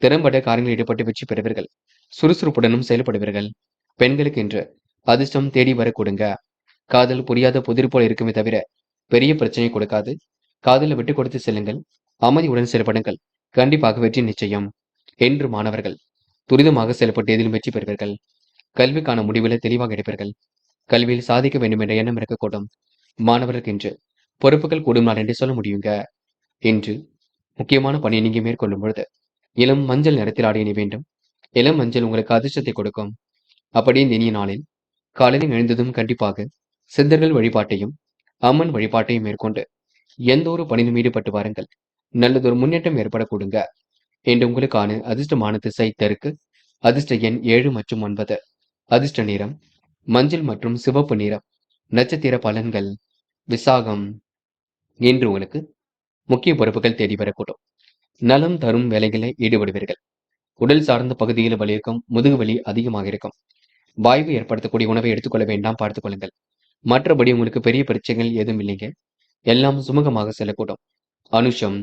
திறம்பட காரியங்களில் ஈடுபட்டு வெற்றி பெறுவீர்கள். சுறுசுறுப்புடனும் செயல்படுவீர்கள். பெண்களுக்கு இன்று அதிர்ஷ்டம் தேடி வரக்கூடுங்க. காதல் புரியாத புதிர் போல இருக்குமே தவிர பெரிய பிரச்சனை கொடுக்காது. காதலை விட்டு கொடுத்து செல்லுங்கள். அமைதியுடன் செயல்படுங்கள். கண்டிப்பாக வெற்றி நிச்சயம். என்று மாணவர்கள் துரிதமாக செயல்பட்டு எதிலும் வெற்றி பெறுவீர்கள். கல்விக்கான முடிவுகளை தெளிவாக எடுப்பீர்கள். கல்வியில் சாதிக்க வேண்டும் என்ற எண்ணம் இருக்கக்கூடும். மாணவர்களுக்கு இன்று பொறுப்புகள் கூடும் நாள் என்று சொல்ல முடியுங்க. இன்று முக்கியமான பணியை நீங்க மேற்கொள்ளும் பொழுது இளம் மஞ்சள் நிறத்தில் ஆடை அணிய வேண்டும். இளம் மஞ்சள் உங்களுக்கு அதிர்ஷ்டத்தை கொடுக்கும். அப்படி இந்த இனிய நாளில் காலையில் எழுந்ததும் கண்டிப்பாக சித்தர்கள் வழிபாட்டையும் அம்மன் வழிபாட்டையும் மேற்கொண்டு எந்த ஒரு பணியிலும் ஈடுபட்டு வாருங்கள். நல்லதொரு முன்னேற்றம் ஏற்படக்கூடுங்க. என்று உங்களுக்கான அதிர்ஷ்டமான திசை தெற்கு. அதிர்ஷ்ட எண் 7 மற்றும் 9. அதிர்ஷ்ட நிறம் மஞ்சள் மற்றும் சிவப்பு நிறம். நட்சத்திர பலன்கள். விசாகம். இன்று உங்களுக்கு முக்கிய பொறுப்புகள் தேடி வரக்கூடும். நலம் தரும் வேலைகளை ஈடுபடுவீர்கள். உடல் சார்ந்த பகுதியில் வலி இருக்கும். முதுகு வலி அதிகமாக இருக்கும். வாய்வு ஏற்படுத்தக்கூடிய உணவை எடுத்துக்கொள்ள வேண்டாம், பார்த்துக் கொள்ளுங்கள். மற்றபடி உங்களுக்கு பெரிய பிரச்சனைகள் எதுவும் இல்லைங்க. எல்லாம் சுமூகமாக செல்லக்கூடும். அனுஷம்.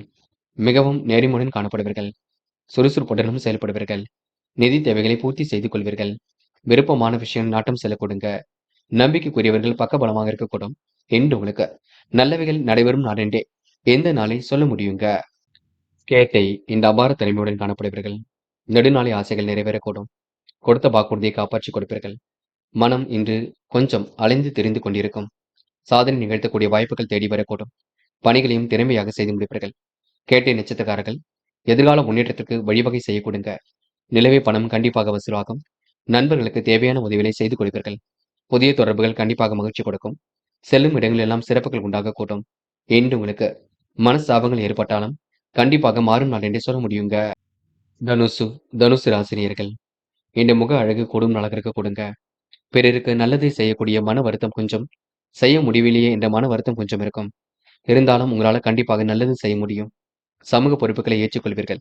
மிகவும் நேர்மையுடன் காணப்படுவீர்கள். சுறுசுறுப்புடனும் செயல்படுவீர்கள். நிதி தேவைகளை பூர்த்தி செய்து கொள்வீர்கள். விருப்பமான விஷயம் நாட்டம் செல்லக்கூடுங்க. நம்பிக்கைக்குரியவர்கள் பக்கபலமாக இருக்கக்கூடும். என்று உங்களுக்கு நல்லவைகள் நடைபெறும் நாளென்றே எந்த நாளை சொல்ல முடியுங்க. கேட்டை. இந்த அபார தனிமையுடன் காணப்படுவீர்கள். நெடுநாளை ஆசைகள் நிறைவேறக்கூடும். கொடுத்த வாக்குறுதியை காப்பாற்றி கொடுப்பீர்கள். மனம் இன்று கொஞ்சம் அலைந்து திரிந்து கொண்டிருக்கும். சாதனை நிகழ்த்தக்கூடிய வாய்ப்புகள் தேடி வரக்கூடும். பணிகளையும் திறமையாக செய்து முடிப்பீர்கள். கேட்டை நட்சத்திரக்காரர்கள் எதிர்கால முன்னேற்றத்திற்கு வழிவகை செய்ய கொடுங்க. நிலவை பணம் கண்டிப்பாக வசூலாகும். நண்பர்களுக்கு தேவையான உதவிகளை செய்து கொடுப்பீர்கள். புதிய தொடர்புகள் கண்டிப்பாக மகிழ்ச்சி கொடுக்கும். செல்லும் இடங்கள் எல்லாம் சிறப்புகள் உண்டாகக்கூடும். என்று உங்களுக்கு மனஸ்தாபங்கள் ஏற்பட்டாலும் கண்டிப்பாக மாறும் நாள் என்றே சொல்ல முடியுங்க. தனுசு தனுசு ராசினியர்கள் இந்த முக அழகு கூடும் நாளாக இருக்க கொடுங்க. பிறருக்கு நல்லதை செய்யக்கூடிய மன வருத்தம் கொஞ்சம், செய்ய முடியவில்லையே என்ற மன வருத்தம் கொஞ்சம் இருக்கும். இருந்தாலும் உங்களால கண்டிப்பாக நல்லது செய்ய முடியும். சமூக பொறுப்புகளை ஏற்றுக்கொள்வீர்கள்.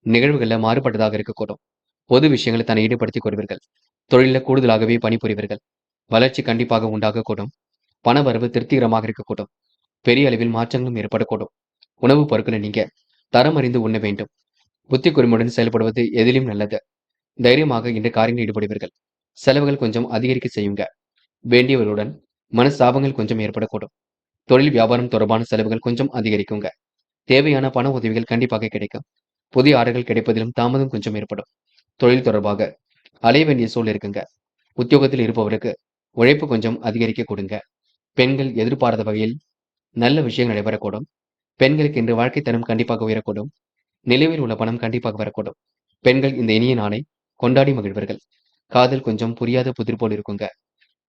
நிகழ்வுகள்ல மாறுபட்டதாக இருக்கக்கூடும். பொது விஷயங்களை தன்னை ஈடுபடுத்திக் கொள்வீர்கள். தொழில கூடுதலாகவே பணிபுரிவீர்கள். வளர்ச்சி கண்டிப்பாக உண்டாகக்கூடும். பண வரவு திருப்திகரமாக இருக்கக்கூடும். பெரிய அளவில் மாற்றங்களும் ஏற்படக்கூடும். உணவுப் பொருட்களை நீங்க தரம் அறிந்து உண்ண வேண்டும். புத்தி கூர்மையுடன் செயல்படுவது எதிலும் நல்லது. தைரியமாக இந்த காரியங்களில் ஈடுபடுவீர்கள். செலவுகள் கொஞ்சம் அதிகரிக்க செய்யுங்க. வேண்டியவர்களுடன் மனஸ்தாபங்கள் கொஞ்சம் ஏற்படக்கூடும். தொழில் வியாபாரம் தொடர்பான செலவுகள் கொஞ்சம் அதிகரிக்குங்க. தேவையான பண உதவிகள் கண்டிப்பாக கிடைக்கும். புதிய ஆர்டர்கள் கிடைப்பதிலும் தாமதம் கொஞ்சம் ஏற்படும். தொழில் தொடர்பாக அலைய வேண்டிய சூழல் இருக்குங்க. உத்தியோகத்தில் இருப்பவருக்கு உழைப்பு கொஞ்சம் அதிகரிக்க கொடுங்க. பெண்கள் எதிர்பாராத வகையில் நல்ல விஷயங்கள் நடைபெறக்கூடும். பெண்களுக்கு இன்று வாழ்க்கை தரம் கண்டிப்பாக உயரக்கூடும். நிலுவையில் உள்ள பணம் கண்டிப்பாக வரக்கூடும். பெண்கள் இந்த இனிய நாளை கொண்டாடி மகிழ்வர்கள். காதல் கொஞ்சம் புரியாத புதிர் போல் இருக்குங்க.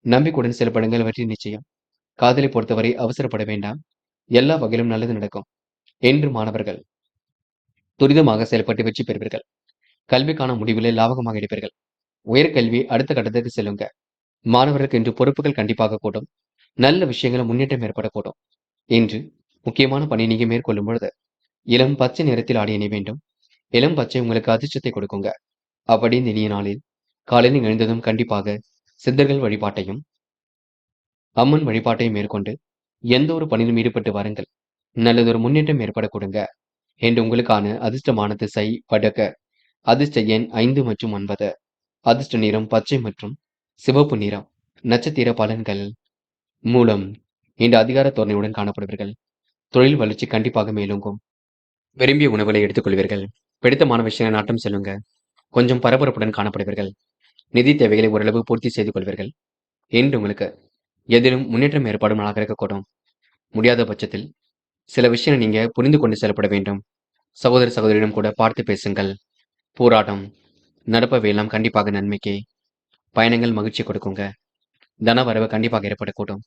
நம்பிக்கையுடன் செயல்படுங்கள், வெற்றி நிச்சயம். காதலை பொறுத்தவரை அவசரப்பட வேண்டாம். எல்லா வகையிலும் நல்லது நடக்கும். என்று மாணவர்கள் துரிதமாக செயல்பட்டு வெற்றி பெறுவீர்கள். கல்விக்கான முடிவிலே லாபகமாக எடுப்பீர்கள். உயர்கல்வி அடுத்த கட்டத்திற்கு செல்லுங்க. மாணவர்களுக்கு இன்று பொறுப்புகள் கண்டிப்பாக கூடும். நல்ல விஷயங்களும் முன்னேற்றம் ஏற்படக்கூடும். இன்று முக்கியமான பணி நீங்க மேற்கொள்ளும் பொழுது இளம் பச்சை நிறத்தில் ஆடை அணிய வேண்டும். இளம் பச்சை உங்களுக்கு அதிர்ஷ்டத்தை கொடுக்குங்க. அப்படி இந்த இனிய நாளில் காலையில் எழுந்ததும் கண்டிப்பாக சித்தர்கள் வழிபாட்டையும் அம்மன் வழிபாட்டையும் மேற்கொண்டு எந்த ஒரு பணியிலும் ஈடுபட்டு வாருங்கள். நல்லதொரு முன்னேற்றம் ஏற்பட கொடுங்க. என்று உங்களுக்கான அதிர்ஷ்டமான திசை வடக்கு. அதிர்ஷ்ட எண் 5 மற்றும் 9. அதிர்ஷ்ட நிறம் பச்சை மற்றும் சிவப்பு நிறம். நட்சத்திர பலன்கள். மூலம் இன்று அதிகார தோரணையுடன் காணப்படுவீர்கள். தொழில் வளர்ச்சி கண்டிப்பாக மேலோங்கும். விரும்பிய உணவுகளை எடுத்துக்கொள்வீர்கள். பிடித்தமான விஷயங்கள் நாட்டம் செல்லுங்க. கொஞ்சம் பரபரப்புடன் காணப்படுவீர்கள். நிதி தேவைகளை ஓரளவு பூர்த்தி செய்து கொள்வீர்கள். என்று உங்களுக்கு எதிலும் முன்னேற்றம் ஏற்படும் நாளாக இருக்கக்கூடும். முடியாத பட்சத்தில் சில விஷயம் நீங்க புரிந்து கொண்டு செயல்பட வேண்டும். சகோதர சகோதரியிடம் கூட பார்த்து பேசுங்கள். போராட்டம் நடப்பவையெல்லாம் கண்டிப்பாக நன்மைக்கே. பயணங்கள் மகிழ்ச்சி கொடுக்குங்க. தன வரவு கண்டிப்பாக ஏற்படக்கூடும்.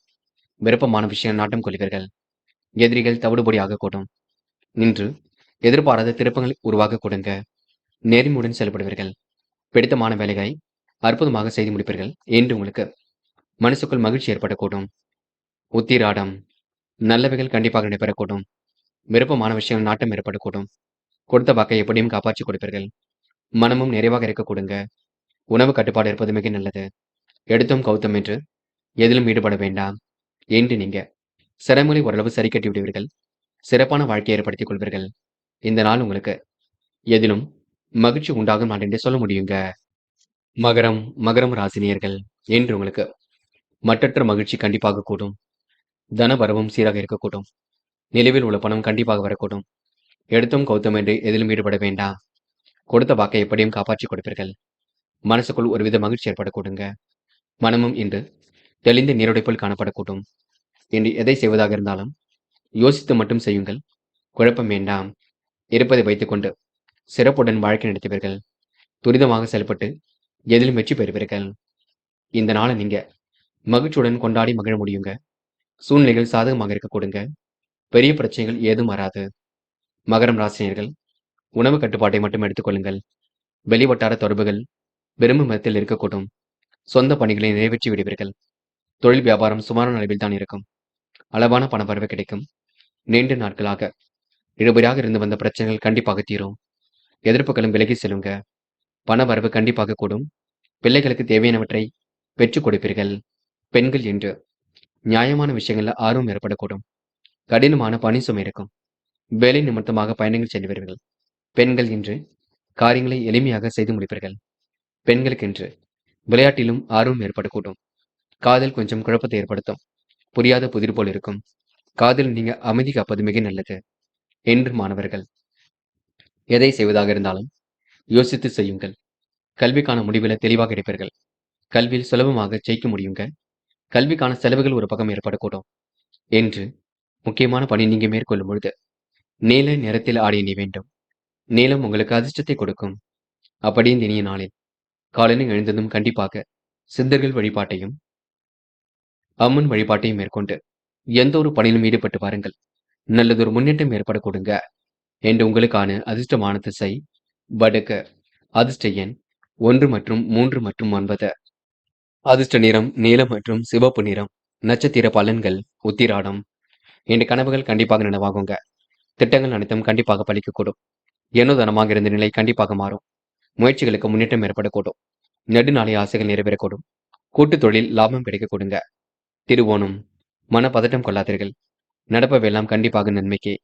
விருப்பமான விஷயம் நாட்டம் கொள்வீர்கள். எதிரிகள் தவிடுபொடி ஆகக்கூடும். நின்று எதிர்பாராத திருப்பங்கள் உருவாக கொடுங்க. நேர்மையுடன் செயல்படுவீர்கள். பிடித்தமான வேலைகளை அற்புதமாக செய்து முடிப்பீர்கள். என்று உங்களுக்கு மனசுக்குள் மகிழ்ச்சி ஏற்படக்கூடும். உத்திராடம் நல்லவைகள் கண்டிப்பாக நடைபெறக்கூடும். விருப்பமான விஷயங்கள் நாட்டம் ஏற்படக்கூடும். கொடுத்த வாக்கை எப்படியும் காப்பாற்றி கொடுப்பீர்கள். மனமும் நிறைவாக இருக்க கொடுங்க. உணவு கட்டுப்பாடு இருப்பது மிக நல்லது. எடுத்தும் கௌத்தம் என்று எதிலும் ஈடுபட வேண்டாம். என்று நீங்க சிறைமொழி ஓரளவு சரி கட்டி விடுவீர்கள். சிறப்பான வாழ்க்கையை ஏற்படுத்திக் கொள்வீர்கள். இந்த நாள் உங்களுக்கு எதிலும் மகிழ்ச்சி உண்டாகும் நாள் என்றே சொல்ல முடியுங்க. மகரம் ராசினியர்கள் என்று உங்களுக்கு மற்றற்ற மகிழ்ச்சி கண்டிப்பாக கூடும். தன வரவும் சீராக இருக்கக்கூடும். நிலுவில் உள்ள பணம் கண்டிப்பாக வரக்கூடும். எடுத்தும் கௌத்தம் என்று எதிலும் ஈடுபட வேண்டாம். கொடுத்த வாக்கை எப்படியும் காப்பாற்றிக் கொடுப்பீர்கள். மனசுக்குள் ஒருவித மகிழ்ச்சி ஏற்படக்கூடுங்க. மனமும் இன்று தெளிந்த நீரோடைப்புள் காணப்படக்கூடும். இன்று எதை செய்வதாக இருந்தாலும் யோசித்து மட்டும் செய்யுங்கள். குழப்பம் வேண்டாம். இருப்பதை வைத்துக்கொண்டு சிறப்புடன் வாழ்க்கை நடத்துவீர்கள். துரிதமாக செயல்பட்டு எதிலும் வெற்றி பெறுவீர்கள். இந்த நாளை நீங்க மகிழ்ச்சியுடன் கொண்டாடி மகிழ முடியுங்க. சூழ்நிலைகள் சாதகமாக இருக்க கொடுங்க. பெரிய பிரச்சனைகள் ஏதும் வராது. மகரம் ராசினியர்கள் உணவு கட்டுப்பாட்டை மட்டும் எடுத்துக்கொள்ளுங்கள். வெளிவட்டார தொடர்புகள் விரும்பும் விதத்தில் இருக்கக்கூடும். சொந்த பணிகளை நிறைவேற்றி விடுவீர்கள். தொழில் வியாபாரம் சுமாரான அளவில் தான் இருக்கும். அளவான பணவரவு கிடைக்கும். நீண்ட நாட்களாக இழுபறியாக இருந்து வந்த பிரச்சனைகள் கண்டிப்பாக தீரும். எதிர்ப்புகளும் விலகி செல்லுங்க. பண வரவு கண்டிப்பாக கூடும். பிள்ளைகளுக்கு தேவையானவற்றை பெற்றுக் கொடுப்பீர்கள். பெண்கள் என்று நியாயமான விஷயங்கள்ல ஆர்வம் ஏற்படக்கூடும். கடினமான பணி சுமை இருக்கும். வேலை நிமித்தமாக பயணங்கள் சென்று வருவீர்கள். பெண்கள் என்று காரியங்களை எளிமையாக செய்து முடிப்பீர்கள். பெண்களுக்கென்று விளையாட்டிலும் ஆர்வம் ஏற்படக்கூடும். காதல் கொஞ்சம் குழப்பத்தை ஏற்படுத்தும். புரியாத புதிர் போல் இருக்கும். காதல் நீங்க அமைதி காப்பது மிக நல்லது. என்று மாணவர்கள் எதை செய்வதாக இருந்தாலும் யோசித்து செய்யுங்கள். கல்விக்கான முடிவுல தெளிவாக எடுப்பீர்கள். கல்வியில் சுலபமாக ஜெயிக்க முடியுங்க. கல்விக்கான செலவுகள் ஒரு பக்கம் ஏற்படக்கூடும். என்று முக்கியமான பணி நீங்க மேற்கொள்ளும் பொழுது நீல நிறத்தில் ஆடை அணிய வேண்டும். நீலம் உங்களுக்கு அதிர்ஷ்டத்தை கொடுக்கும். அப்படி இந்த இனிய நாளில் காலையில் எழுந்ததும் கண்டிப்பாக சித்தர்கள் வழிபாட்டையும் அம்மன் வழிபாட்டையும் மேற்கொண்டு எந்த ஒரு பணியிலும் ஈடுபட்டு வாருங்கள். நல்லதொரு முன்னேற்றம் ஏற்படக்கூடுங்க. என்று உங்களுக்கான அதிர்ஷ்டமான திசை வடக்கு. அதிர்ஷ்ட எண் 1 மற்றும் 3 மற்றும் 9. அதிர்ஷ்ட நிறம் நீலம் மற்றும் சிவப்பு நிறம். நட்சத்திர பலன்கள் உத்திராடம். இந்த கனவுகள் கண்டிப்பாக நனவாகுங்க. திட்டங்கள் அனைத்தும் கண்டிப்பாக பலிக்கக்கூடும். எண்ணுதனமாக இருந்த நிலை கண்டிப்பாக மாறும். முயற்சிகளுக்கு முன்னேற்றம் ஏற்படக்கூடும். நெடுநாளைய ஆசைகள் நிறைவேறக்கூடும். கூட்டுத் தொழில் லாபம் கிடைக்கக்கூடுங்க. திருவோணம். மனப்பதட்டம் கொள்ளாதீர்கள். நடப்பவெல்லாம் கண்டிப்பாக நன்மைக்கே.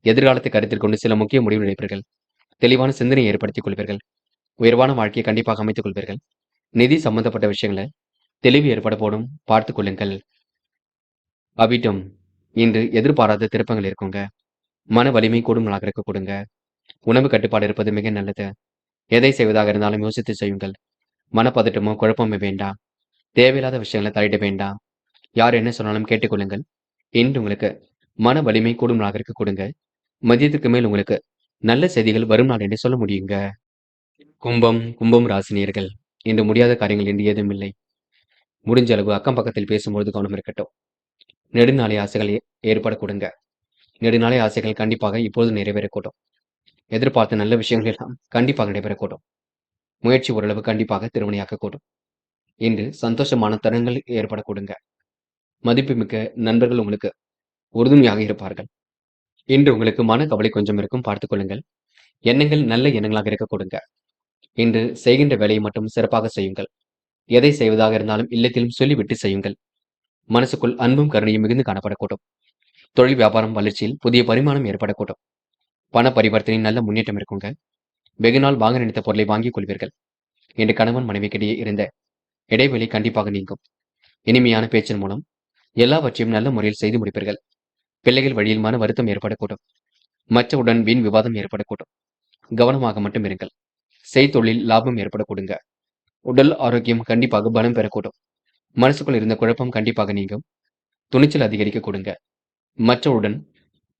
எதிர்காலத்தை கருத்தில் கொண்டு சில முக்கிய முடிவுகள் எடுப்பீர்கள். தெளிவான சிந்தனை ஏற்படுத்திக் கொள்வீர்கள். உயர்வான வாழ்க்கையை கண்டிப்பாக அமைத்துக் கொள்வீர்கள். நிதி சம்பந்தப்பட்ட விஷயங்களை தெளிவு ஏற்பட போடும் பார்த்துக் கொள்ளுங்கள். அவிட்டம். இன்று எதிர்பாராத திருப்பங்கள் இருக்குங்க. மன வலிமை கூடும் நாளாக இருக்க கொடுங்க. உணவு கட்டுப்பாடு இருப்பது மிக நல்லது. எதை செய்வதாக இருந்தாலும் யோசித்து செய்யுங்கள். மனப்பதட்டமோ குழப்பமோ வேண்டாம். தேவையில்லாத விஷயங்களை தலையிட வேண்டாம். யார் என்ன சொன்னாலும் கேட்டுக்கொள்ளுங்கள். இன்று உங்களுக்கு மன வலிமை கூடும் நாளாக இருக்க கொடுங்க. மதியத்துக்கு மேல் உங்களுக்கு நல்ல செய்திகள் வரும் நாள் என்று சொல்ல முடியுங்க. கும்பம் ராசினியர்கள். இன்று முடியாத காரியங்கள் என்று ஏதும் இல்லை. முடிஞ்ச அளவு அக்கம் பக்கத்தில் பேசும்பொழுது கவனம் இருக்கட்டும். நெடுநாளைய ஆசைகள் ஏற்படக்கூடுங்க. நெடுநாளைய ஆசைகள் கண்டிப்பாக இப்போது நிறைவேறக்கூடும். எதிர்பார்த்த நல்ல விஷயங்கள் எல்லாம் கண்டிப்பாக நடைபெறக்கூடும். முயற்சி ஓரளவு கண்டிப்பாக திருவினையாக்கக்கூடும். இன்று சந்தோஷமான தருணங்கள் ஏற்படக்கூடுங்க. மதிப்புமிக்க நண்பர்கள் உங்களுக்கு உறுதுணையாக இருப்பார்கள். இன்று உங்களுக்கு மனக்கவலை கொஞ்சம் இருக்கும், பார்த்துக் கொள்ளுங்கள். எண்ணங்கள் நல்ல எண்ணங்களாக இருக்க கொடுங்க. இன்று செய்கின்ற வேலையை மட்டும் சிறப்பாக செய்யுங்கள். எதை செய்வதாக இருந்தாலும் இல்லத்திலும் சொல்லிவிட்டு செய்யுங்கள். மனசுக்குள் அன்பும் கருணையும் மிகுந்து காணப்படக்கூடும். தொழில் வியாபாரம் வளர்ச்சியில் புதிய பரிமாணம் ஏற்படக்கூடும். பண பரிவர்த்தனை நல்ல முன்னேற்றம் இருக்குங்க. வெகு நாள் வாங்க நினைத்த பொருளை வாங்கிக் கொள்வீர்கள். இன்று கணவன் மனைவிக்கிடையே இருந்த இடைவெளி கண்டிப்பாக நீங்கும். இனிமையான பேச்சின் மூலம் எல்லாவற்றையும் நல்ல முறையில் செய்து முடிப்பீர்கள். பிள்ளைகள் வழியில் மன வருத்தம் ஏற்படக்கூடும். மற்றவுடன் வீண் விவாதம் ஏற்படக்கூடும். கவனமாக மட்டும் இருங்கள். செய்தொழில் லாபம் ஏற்படக்கூடுங்க. உடல் ஆரோக்கியம் கண்டிப்பாக பலம் பெறக்கூடும். மனசுக்குள் இருந்த குழப்பம் கண்டிப்பாக நீங்கும். துணிச்சல் அதிகரிக்க கொடுங்க. மற்றவுடன்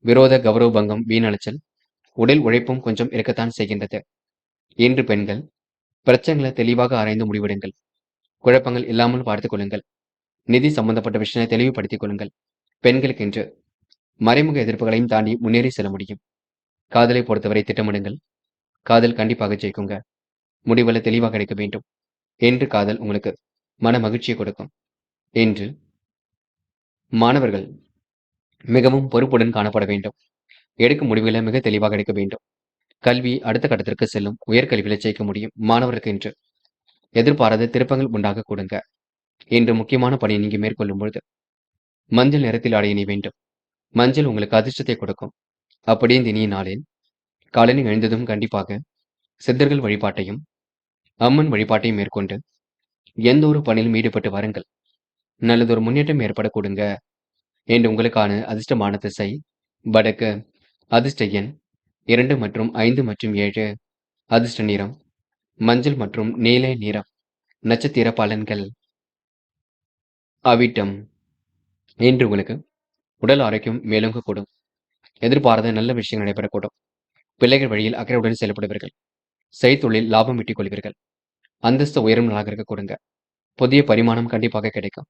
விரோத கௌரவ பங்கம் வீணலைச்சல் உடல் உழைப்பும் கொஞ்சம் இருக்கத்தான் செய்கின்றது. இன்று பெண்கள் பிரச்சனைகளை தெளிவாக ஆராய்ந்து முடிவெடுங்கள். குழப்பங்கள் இல்லாமல் பார்த்துக் கொள்ளுங்கள். நிதி சம்பந்தப்பட்ட விஷயத்தை தெளிவுபடுத்திக் கொள்ளுங்கள். பெண்களுக்கு இன்று மறைமுக எதிர்ப்புகளையும் தாண்டி முன்னேறி செல்ல முடியும். காதலை பொறுத்தவரை திட்டமிடுங்கள். காதல் கண்டிப்பாக ஜெயிக்குங்க. முடிவுல தெளிவாக கிடைக்க வேண்டும். என்று காதல் உங்களுக்கு மன மகிழ்ச்சியை கொடுக்கும். என்று மாணவர்கள் மிகவும் பொறுப்புடன் காணப்பட வேண்டும். எடுக்கும் முடிவுகளை மிக தெளிவாக எடுக்க வேண்டும். கல்வி அடுத்த கட்டத்திற்கு செல்லும். உயர்கல்வியில ஜெயிக்க முடியும். மாணவருக்கு இன்று எதிர்பாராத திருப்பங்கள் உண்டாக கொடுங்க. இன்று முக்கியமான பணியை நீங்க மேற்கொள்ளும் பொழுது மஞ்சள் நிறத்தில் ஆடை அணிய வேண்டும். மஞ்சள் உங்களுக்கு அதிர்ஷ்டத்தை கொடுக்கும். அப்படியே இந்த இனிய நாளில் காலையில் எழுந்ததும் கண்டிப்பாக சித்தர்கள் வழிபாட்டையும் அம்மன் வழிபாட்டையும் மேற்கொண்டு எந்த ஒரு பணியிலும் ஈடுபட்டு வாருங்கள். நல்லதொரு முன்னேற்றம் ஏற்பட கொடுங்க. என்று உங்களுக்கான அதிர்ஷ்டமான திசை வடக்கு. அதிர்ஷ்ட எண் 2 மற்றும் 5 மற்றும் 7. அதிர்ஷ்ட நிறம் மஞ்சள் மற்றும் நீல நிறம். நட்சத்திர பலன்கள் அவிட்டம். இன்று உங்களுக்கு உடல் ஆரோக்கியம் மேலோங்கக்கூடும். எதிர்பாராத நல்ல விஷயங்கள் நடைபெறக்கூடும். பிள்ளைகள் வழியில் அக்கறையுடன் செயல்படுவீர்கள். செய்தொழில் லாபம் ஈட்டிக் கொள்வீர்கள். அந்தஸ்து உயரும் நாளாக இருக்க கொடுங்க. புதிய பரிமாணம் கண்டிப்பாக கிடைக்கும்.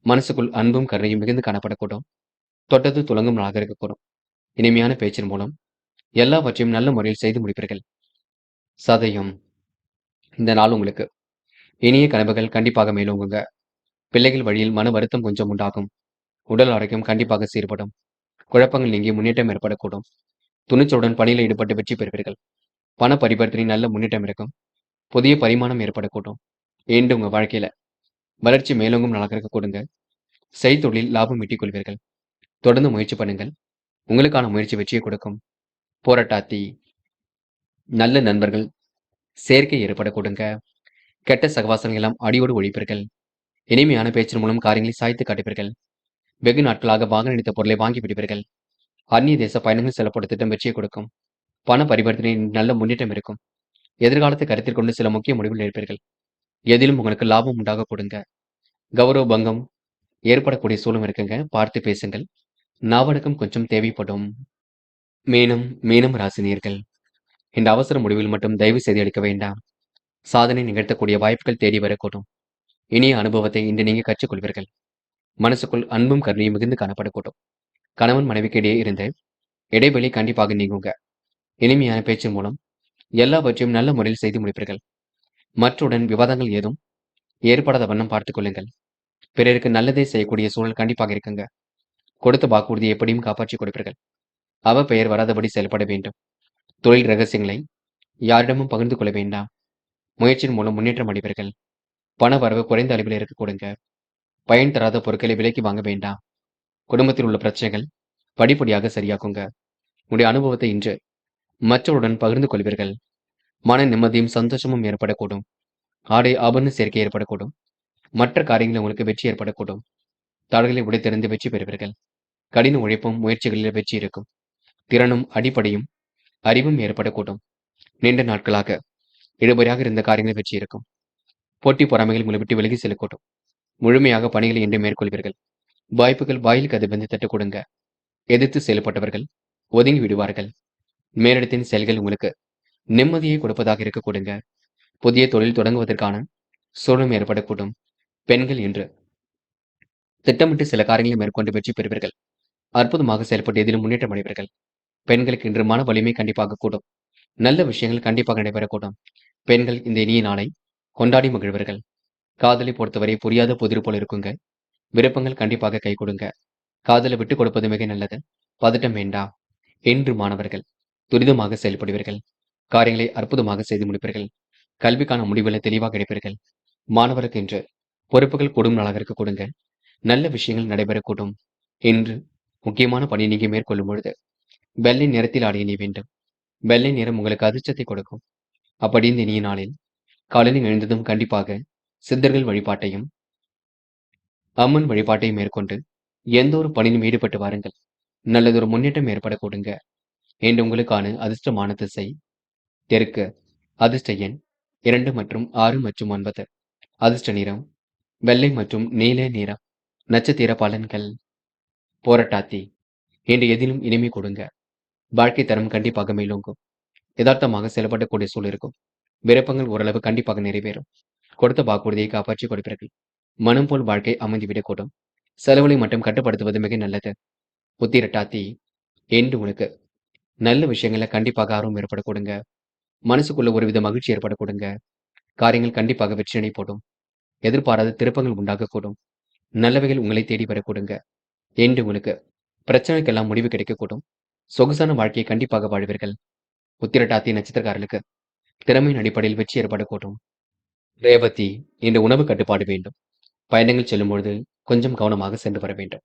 மனசுக்குள் அன்பும் கருணையும் மிகுந்து காணப்படக்கூடும். தொட்டது துலங்கும் நாளாக இருக்கக்கூடும். இனிமையான பேச்சின் மூலம் எல்லாவற்றையும் நல்ல முறையில் செய்து முடிப்பீர்கள். சதயம். இந்த நாள் உங்களுக்கு இனிய கனவுகள் கண்டிப்பாக மேலோங்குங்க. பிள்ளைகள் வழியில் மன வருத்தம் கொஞ்சம் உண்டாகும். உடல் ஆரோக்கியம் கண்டிப்பாக சீர்படும். குழப்பங்கள் நீங்கி முன்னேற்றம் ஏற்படக்கூடும். துணிச்சலுடன் பணியில் ஈடுபட்டு வெற்றி பெறுவீர்கள். பண பரிவர்த்தனை நல்ல முன்னேற்றம் இருக்கும். புதிய பரிமாணம் ஏற்படக்கூடும். இன்று உங்க வாழ்க்கையில வளர்ச்சி மேலோங்கும் நாளாக இருக்க கொடுங்க. செய்தொழில் லாபம் ஈட்டிக் கொள்வீர்கள். தொடர்ந்து முயற்சி பண்ணுங்கள். உங்களுக்கான முயற்சி வெற்றியை கொடுக்கும். போராட்டாத்தி. நல்ல நண்பர்கள் சேர்க்கை ஏற்பட கொடுங்க. கெட்ட சகவாசங்கள் எல்லாம் அடியோடு ஒழிப்பீர்கள். இனிமையான பேச்சின் மூலம் காரியங்களை சாய்த்து காட்டுவீர்கள். வெகு நாட்களாக வாங்க நினைத்த பொருளை வாங்கி விடுவீர்கள். அந்நிய தேச பயணங்கள் செல்லப்பட்ட திட்டம் வெற்றியை கொடுக்கும். பண பரிவர்த்தனை நல்ல முன்னேற்றம் இருக்கும். எதிர்காலத்தை கருத்தில் கொண்டு சில முக்கிய முடிவுகள் எடுப்பீர்கள். எதிலும் உங்களுக்கு லாபம் உண்டாக கொடுங்க. கௌரவ பங்கம் ஏற்படக்கூடிய சூழலும் இருக்குங்க. பார்த்து பேசுங்கள். நாவடக்கம் கொஞ்சம் தேவைப்படும். மீனம் ராசினியர்கள். இந்த அவசர முடிவில் மட்டும் தயவு செய்து எடுக்க வேண்டாம். சாதனை நிகழ்த்தக்கூடிய வாய்ப்புகள் தேடி வரக்கூடும். இனிய அனுபவத்தை இன்று நீங்க கற்றுக்கொள்வீர்கள். மனசுக்குள் அன்பும் கருணையும் மிகுந்து காணப்படக்கூடும். கணவன் மனைவிக்கு இடையே இருந்த இடைவெளி கண்டிப்பாக நீங்குங்க. இனிமையான பேச்சின் மூலம் எல்லாவற்றையும் நல்ல முறையில் செய்து முடிப்பீர்கள். மற்றவுடன் விவாதங்கள் ஏதும் ஏற்படாத வண்ணம் பார்த்துக் கொள்ளுங்கள். பிறருக்கு நல்லதே செய்யக்கூடிய சூழல் கண்டிப்பாக இருக்குங்க. கொடுத்த வாக்குறுதியை எப்படியும் காப்பாற்றிக் கொடுப்பீர்கள். அவ பெயர் வராதபடி செயல்பட வேண்டும். தொழில் ரகசியங்களை யாரிடமும் பகிர்ந்து கொள்ள வேண்டாம். முயற்சியின் மூலம் முன்னேற்றம் அடைவீர்கள். பண வரவு குறைந்த அளவில் இருக்க கொடுங்க. பயன் தராத பொருட்களை விலைக்கு வாங்க வேண்டாம். குடும்பத்தில் உள்ள பிரச்சனைகள் படிப்படியாக சரியாக்குங்க. உங்களுடைய அனுபவத்தை இன்று மற்றவருடன் பகிர்ந்து கொள்வீர்கள். மன நிம்மதியும் சந்தோஷமும் ஏற்படக்கூடும். ஆடை ஆபரண சேர்க்கை ஏற்படக்கூடும். மற்ற காரியங்களில் உங்களுக்கு வெற்றி ஏற்படக்கூடும். தடைகளை உடைத்தெறிந்து வெற்றி பெறுவீர்கள். கடின உழைப்பும் முயற்சிகளில் வெற்றி இருக்கும். திறனும் அடிப்படையும் அறிவும் ஏற்படக்கூடும். நீண்ட நாட்களாக இழுபறியாக இருந்த காரியங்களில் வெற்றி இருக்கும். போட்டி பொறாமைகள் உங்களை விட்டு விலகி செல்லக்கூடும். முழுமையாக பணிகளை இன்று மேற்கொள்வீர்கள். வாய்ப்புகள் வாயிலுக்கு அது வந்து தட்டு கொடுங்க. எதிர்த்து செயல்பட்டவர்கள் ஒதுங்கி விடுவார்கள். மேலிடத்தின் செயல்கள் உங்களுக்கு நிம்மதியை கொடுப்பதாக இருக்க கொடுங்க. புதிய தொழில் தொடங்குவதற்கான சூழலும் ஏற்படக்கூடும். பெண்கள் என்று திட்டமிட்டு சில காரியங்களை மேற்கொண்டு வெற்றி பெறுவீர்கள். அற்புதமாக செயல்பட்டு எதிலும் முன்னேற்றம் அடைவீர்கள். பெண்களுக்கு இன்று மன வலிமை கண்டிப்பாக கூடும். நல்ல விஷயங்கள் கண்டிப்பாக நடைபெறக்கூடும். பெண்கள் இந்த இனிய நாளை கொண்டாடி மகிழ்வர்கள். காதலை பொறுத்தவரை புரியாத புதிர் போல இருக்குங்க. விருப்பங்கள் கண்டிப்பாக கை கொடுங்க. காதலை விட்டுக் கொடுப்பது மிக நல்லது. பதட்டம் வேண்டாம். இன்று மாணவர்கள் துரிதமாக செயல்படுவீர்கள். காரியங்களை அற்புதமாக செய்து முடிப்பீர்கள். கல்விக்கான முடிவுகளை தெளிவாக எடுப்பீர்கள். மாணவருக்கு இன்று பொறுப்புகள் கூடும் நாளாக இருக்க கொடுங்க. நல்ல விஷயங்கள் நடைபெறக்கூடும். இன்று முக்கியமான பணி நீங்க மேற்கொள்ளும் பொழுது வெள்ளை நிறத்தில் ஆடை அணிய வேண்டும். வெள்ளை நிறம் உங்களுக்கு அதிர்ஷ்டத்தை கொடுக்கும். அப்படி இந்த இனிய நாளில் காலையில் எழுந்ததும் கண்டிப்பாக சித்தர்கள் வழிபாட்டையும் அம்மன் வழிபாட்டையும் மேற்கொண்டு எந்த ஒரு பணியிலும் ஈடுபட்டு வாருங்கள். நல்லதொரு முன்னேற்றம் ஏற்பட கொடுங்க. இன்று உங்களுக்கான அதிர்ஷ்டமான திசை தெற்கு. அதிர்ஷ்ட எண் 2 மற்றும் 6 மற்றும் 9. அதிர்ஷ்ட நிறம் வெள்ளை மற்றும் நீல நிறம். நட்சத்திர பலன்கள். போராட்டாத்தி இன்று எதிலும் இனிமை கொடுங்க. வாழ்க்கை தரம் கண்டிப்பாக மேலோங்கும். யதார்த்தமாக செயல்படக்கூடிய சூழல் இருக்கும். விருப்பங்கள் ஓரளவு கண்டிப்பாக நிறைவேறும். கொடுத்த வாக்குறுதியை காப்பாற்றி கொடுப்பீர்கள். மனம் போல் வாழ்க்கை அமைந்துவிடக்கூடும். செலவுகளை மட்டும் கட்டுப்படுத்துவது மிக நல்லது. உத்திரட்டாத்தி என்று உனக்கு நல்ல விஷயங்கள கண்டிப்பாக ஆர்வம் ஏற்பட கொடுங்க. மனசுக்குள்ள ஒருவித மகிழ்ச்சி ஏற்பட கொடுங்க. காரியங்கள் கண்டிப்பாக வெற்றியடை போடும். எதிர்பாராத திருப்பங்கள் உண்டாகக்கூடும். நல்லவைகள் உங்களை தேடி வர கொடுங்க. என்று உனக்கு பிரச்சனைக்கெல்லாம் முடிவு கிடைக்கக்கூடும். சொகுசான வாழ்க்கையை கண்டிப்பாக வாழ்வீர்கள். உத்திரட்டாத்தி நட்சத்திரக்காரர்களுக்கு திறமையின் அடிப்படையில் வெற்றி ஏற்படக்கூடும். ரேவதி இன்று உணவு கட்டுப்பாடு வேண்டும். பயணங்கள் செல்லும் பொழுது கொஞ்சம் கவனமாக சென்று வர வேண்டும்.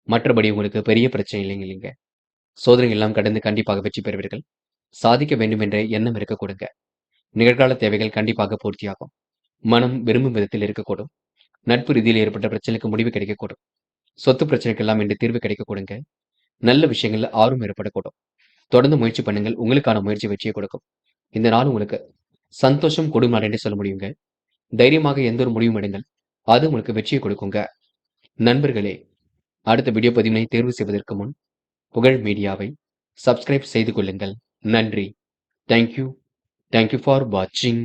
மற்றபடி உங்களுக்கு பெரிய பிரச்சனை இல்லைங்க. சோதனை எல்லாம் கடந்து கண்டிப்பாக வெற்றி பெறுவீர்கள். சாதிக்க வேண்டும் என்ற எண்ணம் இருக்க கொடுங்க. நிகழ்கால தேவைகள் கண்டிப்பாக பூர்த்தியாகும். மனம் விரும்பும் விதத்தில் இருக்கக்கூடும். நட்பு ரீதியில் ஏற்பட்ட பிரச்சனைக்கு முடிவு கிடைக்கக்கூடும். சொத்து பிரச்சனைக்கெல்லாம் இன்று தீர்வு கிடைக்க கொடுங்க. நல்ல விஷயங்கள்ல ஆர்வம் ஏற்படக்கூடும். தொடர்ந்து முயற்சி பண்ணுங்கள். உங்களுக்கான முயற்சி வெற்றியை கொடுக்கும். இந்த நாள் உங்களுக்கு சந்தோஷம் கொடும் நாள் என்று சொல்ல முடியுங்க. தைரியமாக எந்த ஒரு முடிவும் எடுங்கள். அது உங்களுக்கு வெற்றியை கொடுக்குங்க. நண்பர்களே, அடுத்த வீடியோ பதிவினை தேர்வு செய்வதற்கு முன் புகழ் மீடியாவை சப்ஸ்கிரைப் செய்து கொள்ளுங்கள். நன்றி. தேங்க்யூ. தேங்க்யூ ஃபார் வாட்சிங்.